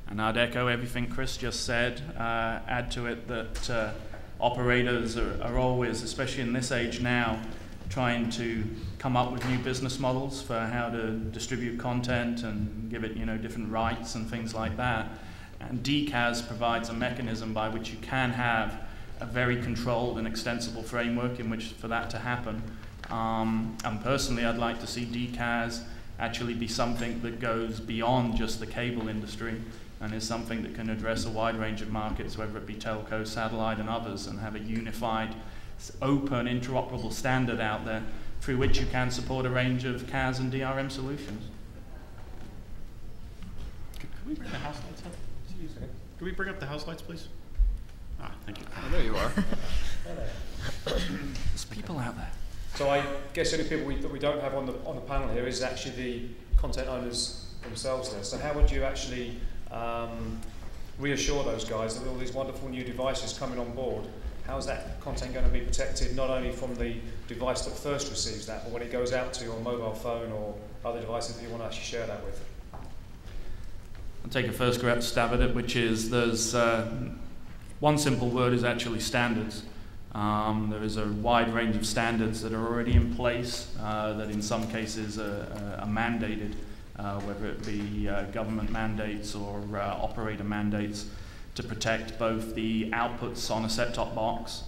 And I'd echo everything Chris just said, add to it that operators are always, especially in this age now, trying to come up with new business models for how to distribute content and give it, different rights and things like that. And DCAS provides a mechanism by which you can have a very controlled and extensible framework in which for that to happen. And personally, I'd like to see DCAS actually be something that goes beyond just the cable industry and is something that can address a wide range of markets, whether it be telco, satellite, and others, and have a unified, open, interoperable standard out there through which you can support a range of CAS and DRM solutions. Can we bring the house lights up? Can we bring up the house lights, please? Ah, thank you. Oh, there you are. There's people out there. So I guess the only people that we don't have on the panel here is actually the content owners themselves there. So how would you actually reassure those guys that with all these wonderful new devices coming on board, how is that content going to be protected not only from the device that first receives that, but when it goes out to your mobile phone or other devices that you want to actually share that with? I'll take a first stab at it, which is there's one simple word is actually standards. There is a wide range of standards that are already in place that in some cases are mandated, whether it be government mandates or operator mandates, to protect both the outputs on a set-top box,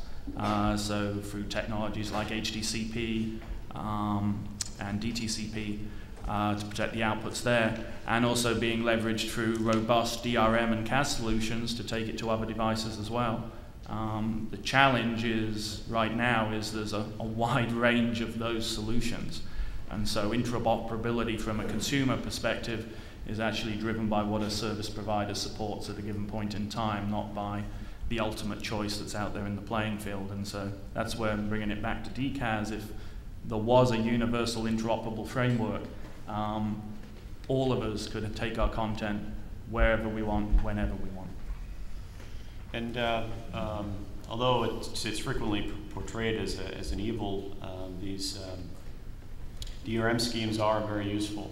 so through technologies like HDCP and DTCP, to protect the outputs there, and also being leveraged through robust DRM and CAS solutions to take it to other devices as well. The challenge is, right now, is there's a wide range of those solutions, and so interoperability from a consumer perspective is actually driven by what a service provider supports at a given point in time, not by the ultimate choice that's out there in the playing field. And so that's where I'm bringing it back to DCAS. If there was a universal interoperable framework, all of us could take our content wherever we want, whenever we want. And although it's frequently portrayed as an evil, these DRM schemes are very useful.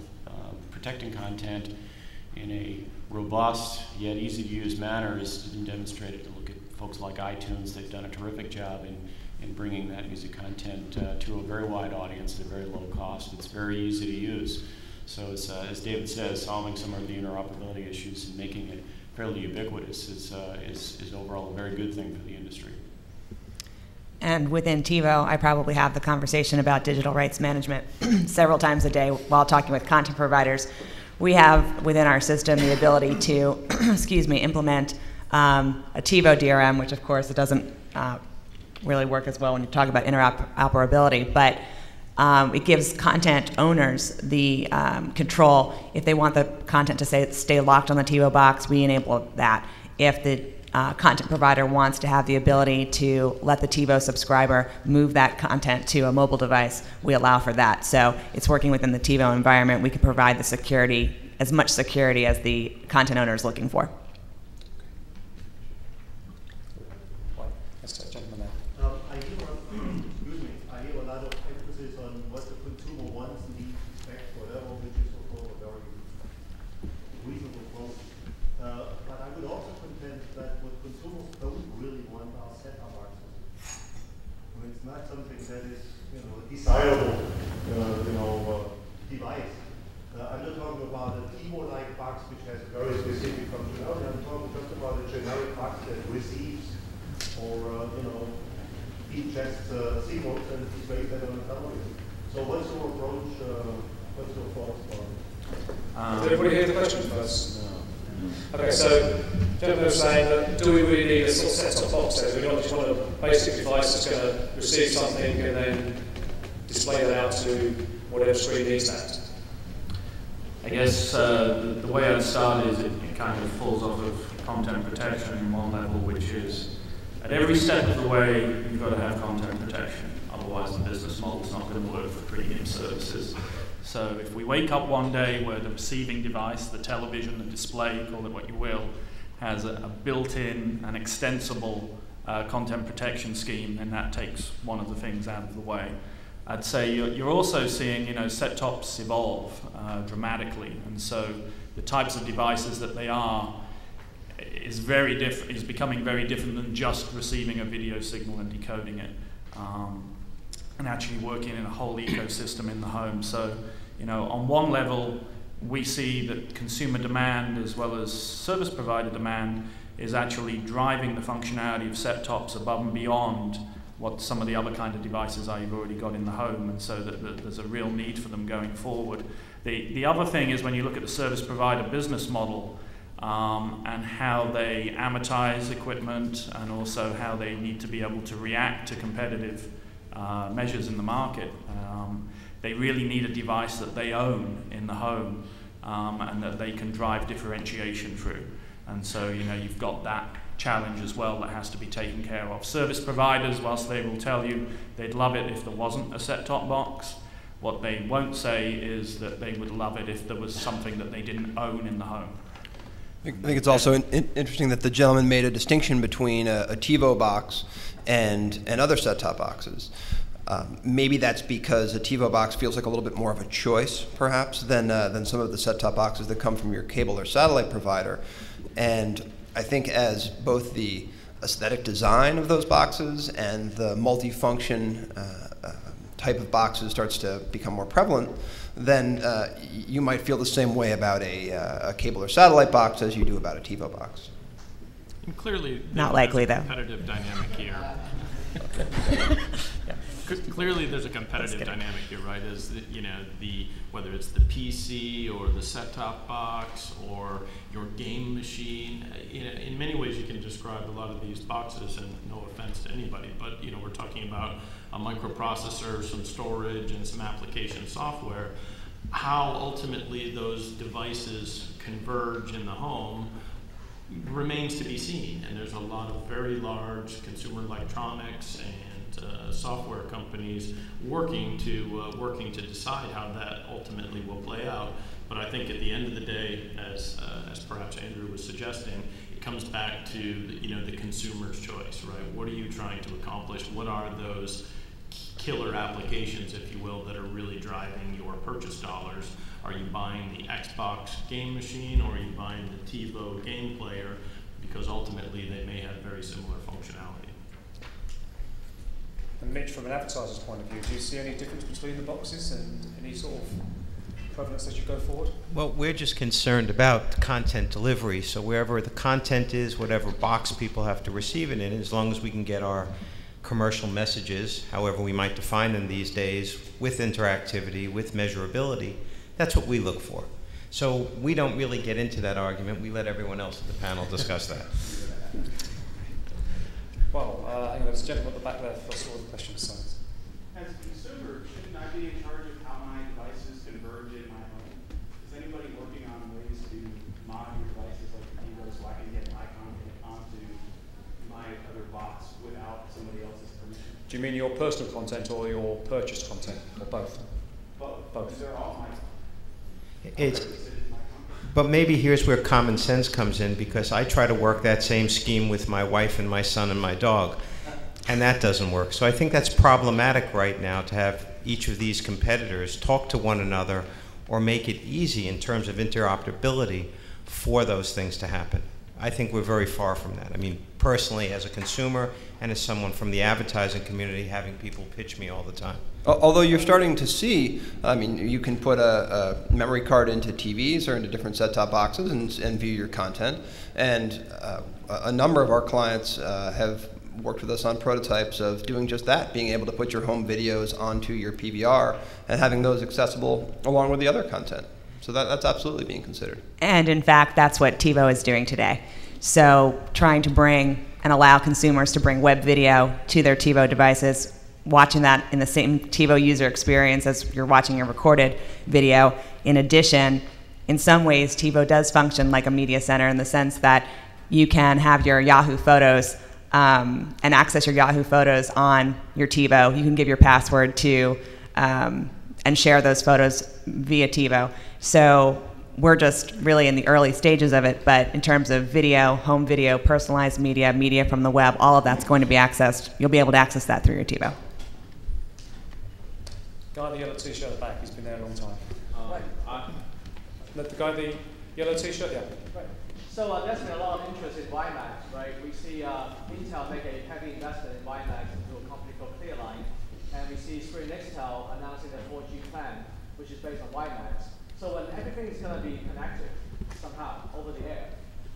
Protecting content in a robust yet easy to use manner is demonstrated. To look at folks like iTunes, they've done a terrific job in bringing that music content to a very wide audience at a very low cost. It's very easy to use. So as David says, solving some of the interoperability issues and making it fairly ubiquitous is overall a very good thing for the industry. And within TiVo, I probably have the conversation about digital rights management several times a day while talking with content providers. We have within our system the ability to, implement a TiVo DRM, which of course it doesn't really work as well when you talk about interoperability, but it gives content owners the control. If they want the content to stay locked on the TiVo box, we enable that. If the content provider wants to have the ability to let the TiVo subscriber move that content to a mobile device, we allow for that. So it's working within the TiVo environment. We can provide the security, as much security as the content owner is looking for. Let's take a gentleman there. I hear a lot of emphasis on what the consumer wants, needs, expects, whatever, which is of course a very reasonable approach. But I would also contend that what consumers don't really want are set-top boxes. When it's not something that is, a desirable, device. I'm not talking about a TiVo-like box which has a very specific functionality. I'm talking just about a generic box that receives or feed just signals and displays that on the television. So what's your approach? What's your thoughts on it? Did everybody hear the question first? No. Okay, so gentlemen are saying that do we really need a sort of set-top box there? Do we not just want a basic device that's going to receive something and then display that out to whatever screen needs that? I guess the way I'd start is it kind of falls off of content protection in one level, which is at every step of the way you've got to have content protection. Otherwise the business model's not going to work for premium services. So if we wake up one day where the receiving device, the television, the display, call it what you will, has a built-in and extensible content protection scheme, then that takes one of the things out of the way. I'd say you're also seeing, set-tops evolve dramatically, and so the types of devices that they are is becoming very different than just receiving a video signal and decoding it, and actually working in a whole ecosystem in the home. So, on one level, we see that consumer demand as well as service provider demand is actually driving the functionality of set-tops above and beyond what some of the other kind of devices are you've already got in the home, and so that there's a real need for them going forward. The other thing is when you look at the service provider business model, and how they amortize equipment, and also how they need to be able to react to competitive measures in the market. They really need a device that they own in the home and that they can drive differentiation through. And so, you've got that challenge as well that has to be taken care of. Service providers, whilst they will tell you they'd love it if there wasn't a set-top box, what they won't say is that they would love it if there was something that they didn't own in the home. I think it's also interesting that the gentleman made a distinction between a TiVo box and other set-top boxes. Maybe that's because a TiVo box feels like a little bit more of a choice, perhaps, than some of the set-top boxes that come from your cable or satellite provider. And I think as both the aesthetic design of those boxes and the multifunction type of boxes starts to become more prevalent, then you might feel the same way about a cable or satellite box as you do about a TiVo box. And clearly, Not likely, though. Competitive dynamic here. Clearly, there's a competitive dynamic here, right? As whether it's the PC or the set-top box or your game machine. In many ways, you can describe a lot of these boxes, and no offense to anybody, but we're talking about a microprocessor, some storage, and some application software. How ultimately those devices converge in the home remains to be seen, and there's a lot of very large consumer electronics and software companies working to decide how that ultimately will play out. But I think at the end of the day, as perhaps Andrew was suggesting, it comes back to the consumer's choice, right? What are you trying to accomplish? What are those killer applications, if you will, that are really driving your purchase dollars? Are you buying the Xbox game machine, or are you buying the TiVo game player? Because ultimately they may have very similar functionality. And Mitch, from an advertiser's point of view, do you see any difference between the boxes and any sort of prevalence as you go forward? Well, we're just concerned about content delivery. So wherever the content is, whatever box people have to receive it in, as long as we can get our commercial messages, however we might define them these days, with interactivity, with measurability, that's what we look for. So we don't really get into that argument. We let everyone else at the panel discuss that. Well, hang on, there's a gentleman at the back there for all the questions. As a consumer, shouldn't I be in charge of how my devices converge in my home? Is anybody working on ways to monitor devices like the TiVo so I can get my content onto my other box without somebody else's permission? Do you mean your personal content or your purchased content, or both? Both. They're all my But maybe here's where common sense comes in, because I try to work that same scheme with my wife and my son and my dog, and that doesn't work. So I think that's problematic right now, to have each of these competitors talk to one another or make it easy in terms of interoperability for those things to happen. I think we're very far from that. I mean, personally, as a consumer and as someone from the advertising community, having people pitch me all the time. Although you're starting to see, I mean, you can put a memory card into TVs or into different set-top boxes and view your content. And a number of our clients have worked with us on prototypes of doing just that, being able to put your home videos onto your PVR and having those accessible along with the other content. So that's absolutely being considered. And in fact, that's what TiVo is doing today. So trying to bring and allow consumers to bring web video to their TiVo devices, watching that in the same TiVo user experience as you're watching your recorded video. In addition, in some ways, TiVo does function like a media center in the sense that you can have your Yahoo Photos and access your Yahoo Photos on your TiVo. You can give your password to and share those photos via TiVo. So we're just really in the early stages of it, but in terms of video, home video, personalized media, media from the web, all of that's going to be accessed. You'll be able to access that through your TiVo. Guy in the yellow t-shirt at the back, he's been there a long time. The guy in the yellow t-shirt, yeah. Right. So there's been a lot of interest in WiMAX, right? We see Intel make a heavy investment in WiMAX into a company called Clearline, and we see Sprint Nextel announcing their 4G plan, which is based on WiMAX. So when everything is going to be connected somehow over the air,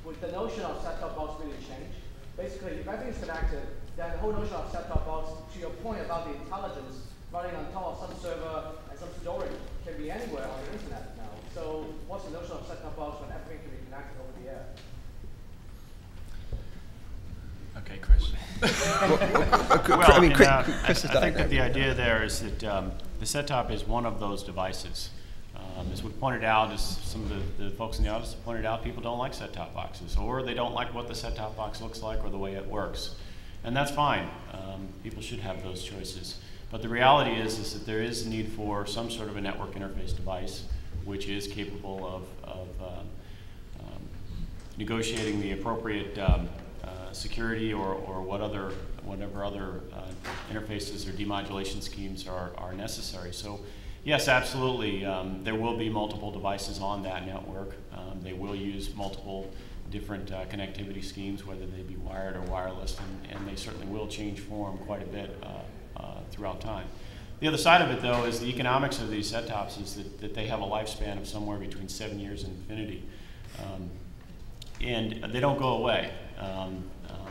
would the notion of set-top box really change? Basically, if everything is connected, then the whole notion of set-top box, to your point about the intelligence running on top of some server and some storage, can be anywhere on the internet now. So what's the notion of set-top box when everything can be connected over the air? Okay, Chris. I mean, Chris's I think that diagram. the idea there is that the set-top is one of those devices. As we pointed out, as some of the folks in the audience pointed out, people don't like set-top boxes, or they don't like what the set-top box looks like or the way it works. And that's fine. People should have those choices. But the reality is that there is a need for some sort of a network interface device which is capable of negotiating the appropriate security or whatever other interfaces or demodulation schemes are necessary. So yes, absolutely, there will be multiple devices on that network. They will use multiple different connectivity schemes, whether they be wired or wireless, and they certainly will change form quite a bit throughout time. The other side of it, though, is the economics of these set-tops is that they have a lifespan of somewhere between 7 years and infinity. And they don't go away.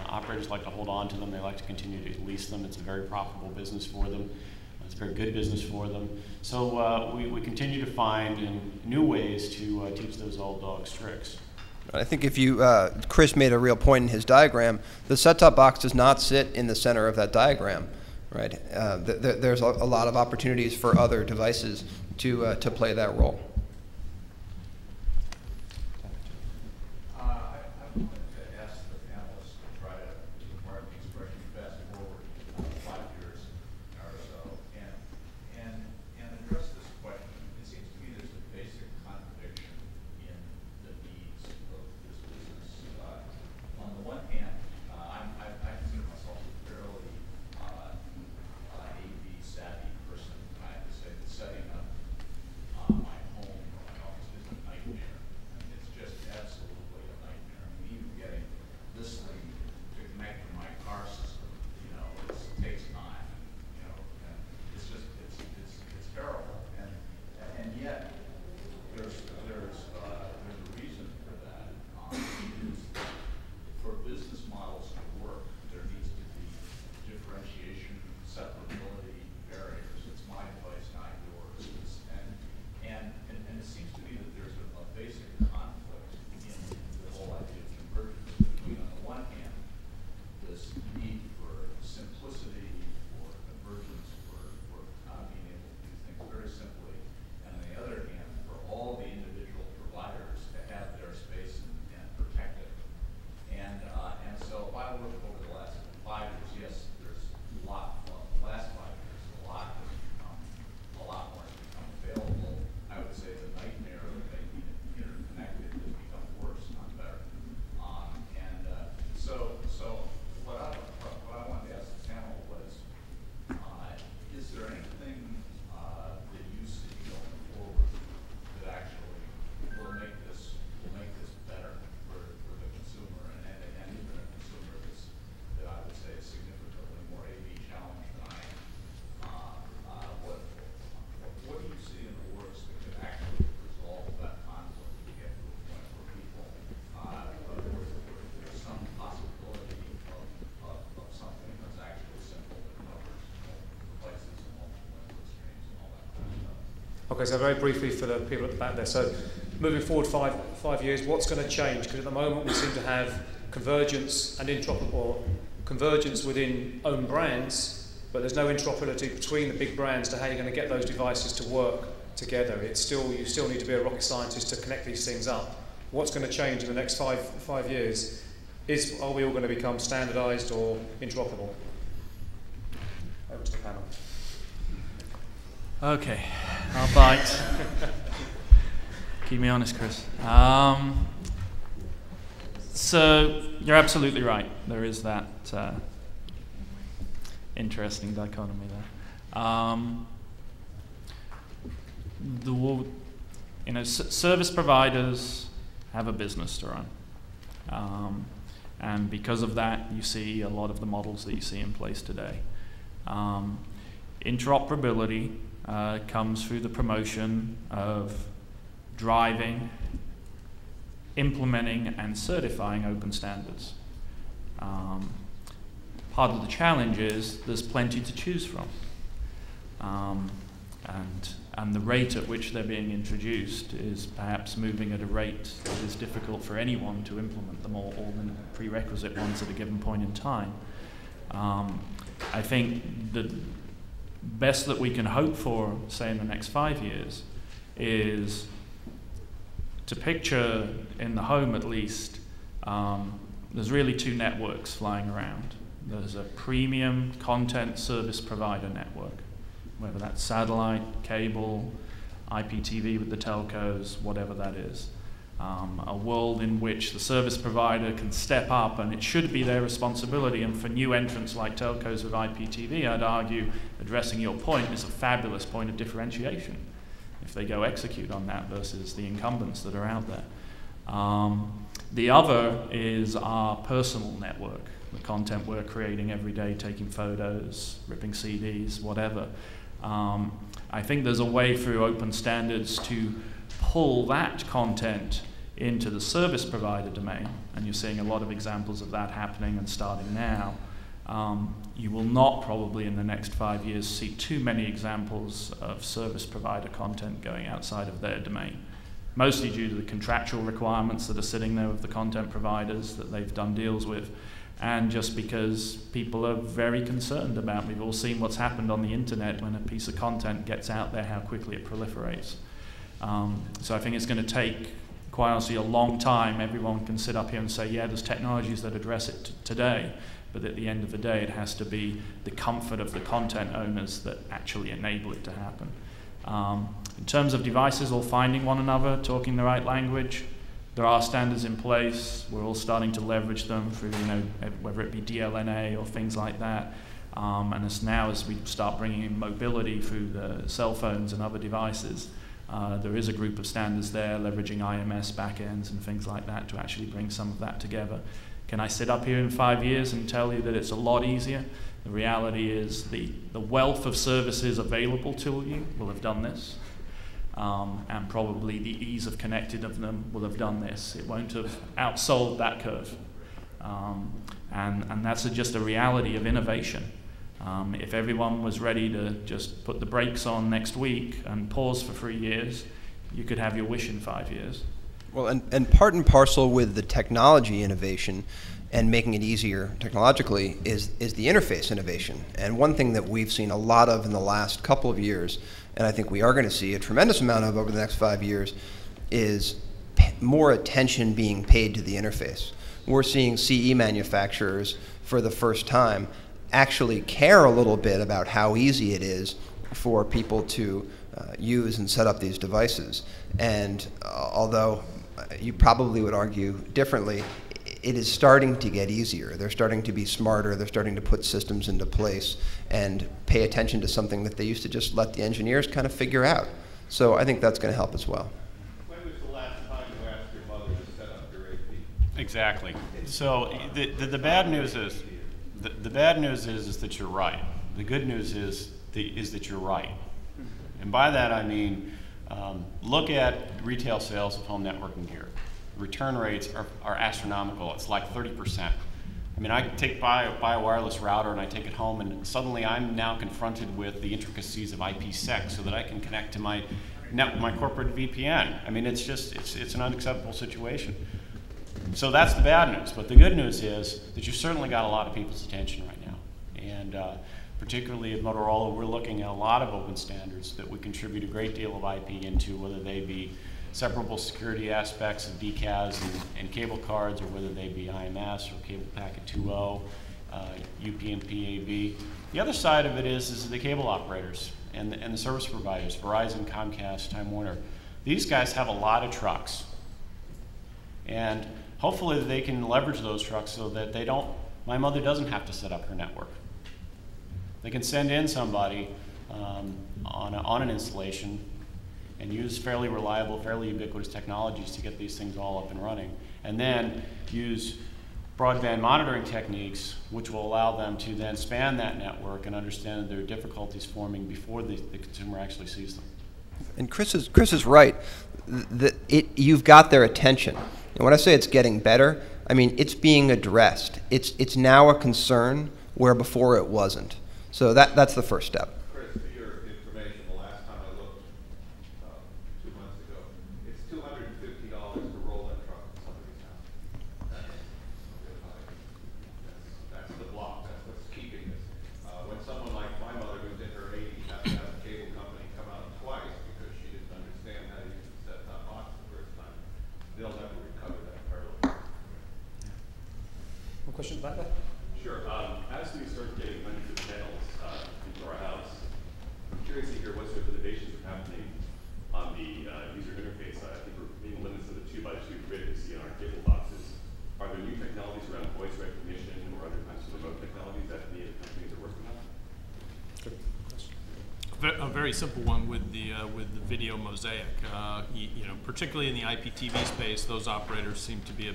Operators like to hold on to them. They like to continue to lease them. It's a very profitable business for them. It's a very good business for them. So we continue to find new ways to teach those old dogs tricks. I think if you, Chris made a real point in his diagram, the set-top box does not sit in the center of that diagram, right? There's a lot of opportunities for other devices to play that role. Okay, so very briefly for the people at the back there. So moving forward five years, what's going to change? Because at the moment we seem to have convergence and interoperable, convergence within own brands, but there's no interoperability between the big brands to how you're going to get those devices to work together. It's still, you still need to be a rocket scientist to connect these things up. What's going to change in the next five years? Are we all going to become standardized or interoperable? Over to the panel. Okay, I'll bite. Keep me honest, Chris. So you're absolutely right. There is that interesting dichotomy there. Service providers have a business to run, and because of that, you see a lot of the models that you see in place today. Interoperability comes through the promotion of driving, implementing, and certifying open standards. Part of the challenge is there's plenty to choose from. And the rate at which they're being introduced is perhaps moving at a rate that is difficult for anyone to implement them all the prerequisite ones at a given point in time. I think the best that we can hope for, say in the next 5 years, is to picture in the home at least, there's really two networks flying around. There's a premium content service provider network, whether that's satellite, cable, IPTV with the telcos, whatever that is. A world in which the service provider can step up, and it should be their responsibility, and for new entrants like telcos with IPTV, I'd argue, addressing your point, is a fabulous point of differentiation if they go execute on that versus the incumbents that are out there. The other is our personal network, the content we're creating every day, taking photos, ripping CDs, whatever. I think there's a way through open standards to pull that content into the service provider domain, and you're seeing a lot of examples of that happening and starting now. You will not probably in the next 5 years see too many examples of service provider content going outside of their domain, mostly due to the contractual requirements that are sitting there with the content providers that they've done deals with, and just because people are very concerned about, we've all seen what's happened on the internet when a piece of content gets out there, how quickly it proliferates. So I think it's going to take, quite honestly, a long time. Everyone can sit up here and say, yeah, there's technologies that address it today, but at the end of the day, it has to be the comfort of the content owners that actually enable it to happen. In terms of devices all finding one another, talking the right language, there are standards in place. We're all starting to leverage them through, whether it be DLNA or things like that. And as we start bringing in mobility through the cell phones and other devices, there is a group of standards there leveraging IMS backends and things like that to actually bring some of that together. Can I sit up here in 5 years and tell you that it's a lot easier? The reality is the wealth of services available to you will have done this. And probably the ease of connecting of them will have done this. It won't have outsold that curve. And that's just a reality of innovation. If everyone was ready to just put the brakes on next week and pause for 3 years, you could have your wish in 5 years. Well, and part and parcel with the technology innovation and making it easier technologically is the interface innovation. And one thing that we've seen a lot of in the last couple of years, and I think we are going to see a tremendous amount of over the next 5 years, is more attention being paid to the interface. We're seeing CE manufacturers for the first time actually care a little bit about how easy it is for people to use and set up these devices. And although you probably would argue differently, it is starting to get easier. They're starting to be smarter. They're starting to put systems into place and pay attention to something that they used to just let the engineers kind of figure out. So I think that's going to help as well. When was the last time you asked your mother to set up your AP? Exactly. So the bad news is the bad news is that you're right. The good news is that you're right. And by that I mean, look at retail sales of home networking gear. Return rates are astronomical. It's like 30%. I mean, I buy a wireless router and I take it home, and suddenly I'm now confronted with the intricacies of IPsec so that I can connect to my corporate VPN. I mean, it's an unacceptable situation. So that's the bad news. But the good news is that you've certainly got a lot of people's attention right now. And particularly at Motorola, we're looking at a lot of open standards that we contribute a great deal of IP into, whether they be separable security aspects of DCAS and cable cards, or whether they be IMS or Cable Packet 2.0, UPnP, AV. The other side of it is the cable operators and the service providers, Verizon, Comcast, Time Warner. These guys have a lot of trucks. And hopefully they can leverage those trucks so that my mother doesn't have to set up her network. They can send in somebody on an installation and use fairly reliable, fairly ubiquitous technologies to get these things all up and running. And then use broadband monitoring techniques, which will allow them to then span that network and understand that there are difficulties forming before the consumer actually sees them. And Chris is right. You've got their attention. And when I say it's getting better, I mean it's being addressed. It's now a concern where before it wasn't. So that's the first step. Chris, for your information, the last time I question back there? Sure. As we start getting hundreds of channels into our house, I'm curious to hear what sort of innovations are happening on the user interface side. I think we're being limited to the 2x2 grid we see on our cable boxes. Are there new technologies around voice recognition or other kinds of remote technologies that the companies are working on? A very simple one with the video mosaic. You know, particularly in the IPTV space, those operators seem to be,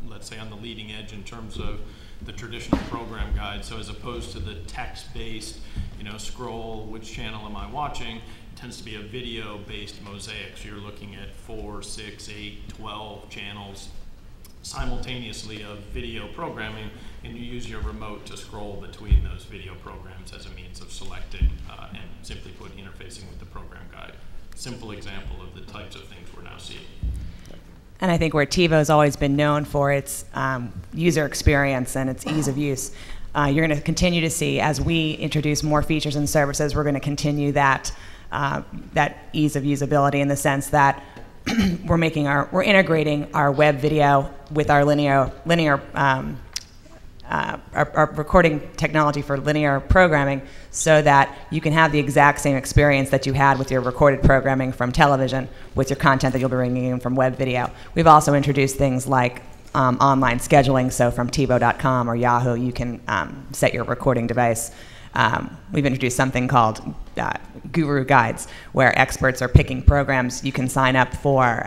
let's say, on the leading edge in terms of the traditional program guide. So as opposed to the text-based, you know, scroll, which channel am I watching? It tends to be a video-based mosaic. So you're looking at 4, 6, 8, 12 channels simultaneously of video programming, and you use your remote to scroll between those video programs as a means of selecting and simply put, interfacing with the program guide. Simple example of the types of things we're now seeing. And I think where TiVo's always been known for its user experience and its ease of use, you're going to continue to see, as we introduce more features and services, we're going to continue that that ease of usability in the sense that we're integrating our web video with our our recording technology for linear programming, so that you can have the exact same experience that you had with your recorded programming from television with your content that you'll be bringing in from web video. We've also introduced things like online scheduling, so from TiVo.com or Yahoo, you can set your recording device. We've introduced something called Guru Guides, where experts are picking programs. You can sign up for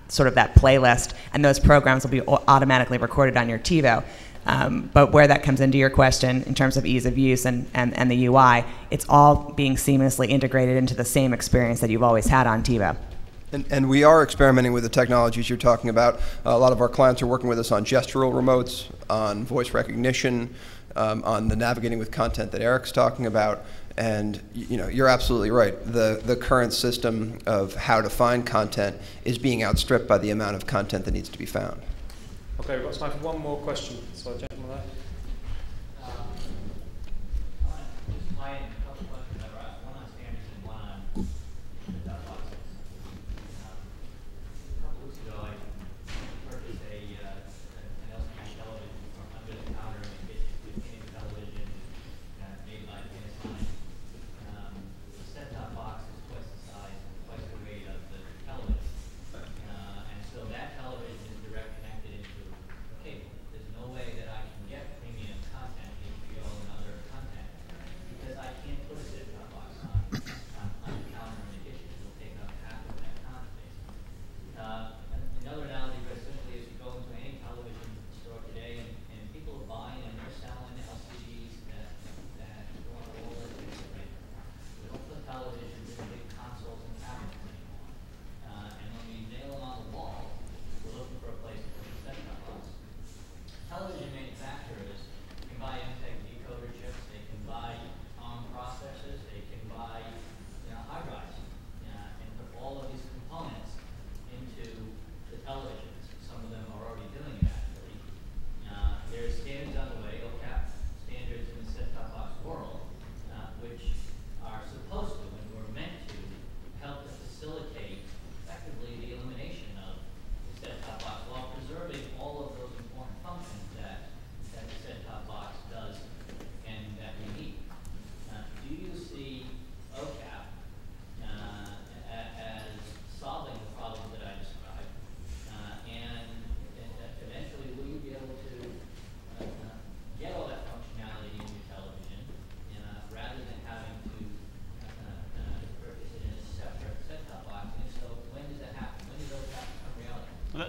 sort of that playlist, and those programs will be automatically recorded on your TiVo. But where that comes into your question in terms of ease of use and the UI, it's all being seamlessly integrated into the same experience that you've always had on TiVo. And we are experimenting with the technologies you're talking about. A lot of our clients are working with us on gestural remotes, on voice recognition, on the navigating with content that Eric's talking about. And you know, you're absolutely right. The current system of how to find content is being outstripped by the amount of content that needs to be found. Okay, we've got time for one more question. So, gentleman there.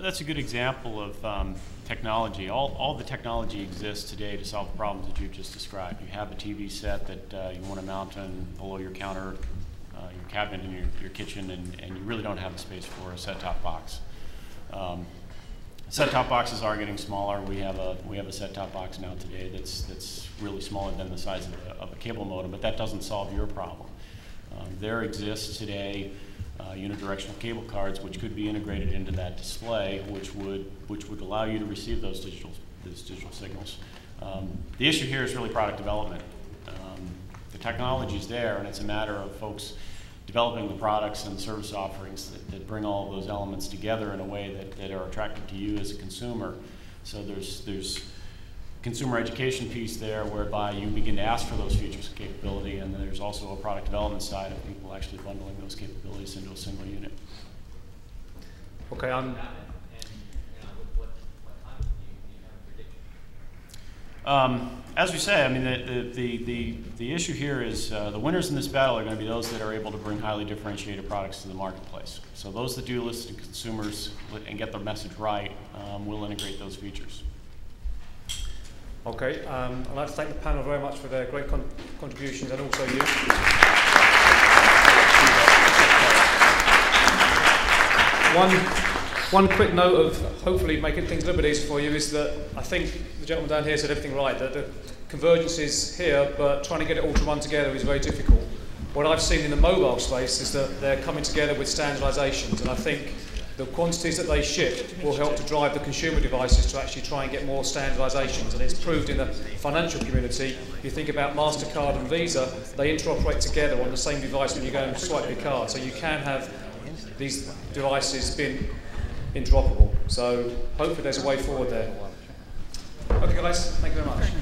That's a good example of technology. All the technology exists today to solve the problems that you've just described. You have a TV set that you want to mount on below your counter, your cabinet in your kitchen, and you really don't have the space for a set-top box. Set-top boxes are getting smaller. We have a set-top box now today that's really smaller than the size of a cable modem, but that doesn't solve your problem. There exists today unidirectional cable cards which could be integrated into that display, which would allow you to receive those digital signals. The issue here is really product development. The technology's there, and it's a matter of folks developing the products and service offerings that bring all of those elements together in a way that are attractive to you as a consumer. So there's consumer education piece there whereby you begin to ask for those features and capability, and then there's also a product development side of people actually bundling those capabilities into a single unit. Okay, as we say, I mean, the issue here is the winners in this battle are going to be those that are able to bring highly differentiated products to the marketplace. So those that do listen to consumers and get their message right will integrate those features. Okay, I'd like to thank the panel very much for their great contributions, and also you. One quick note of hopefully making things a little bit easier for you is that I think the gentleman down here said everything right, that the convergence is here, but trying to get it all to run together is very difficult. What I've seen in the mobile space is that they're coming together with standardizations, and I think the quantities that they ship will help to drive the consumer devices to actually try and get more standardizations. And it's proved in the financial community. You think about MasterCard and Visa, they interoperate together on the same device when you go and swipe your card. So you can have these devices being interoperable. So hopefully there's a way forward there. Okay guys, thank you very much.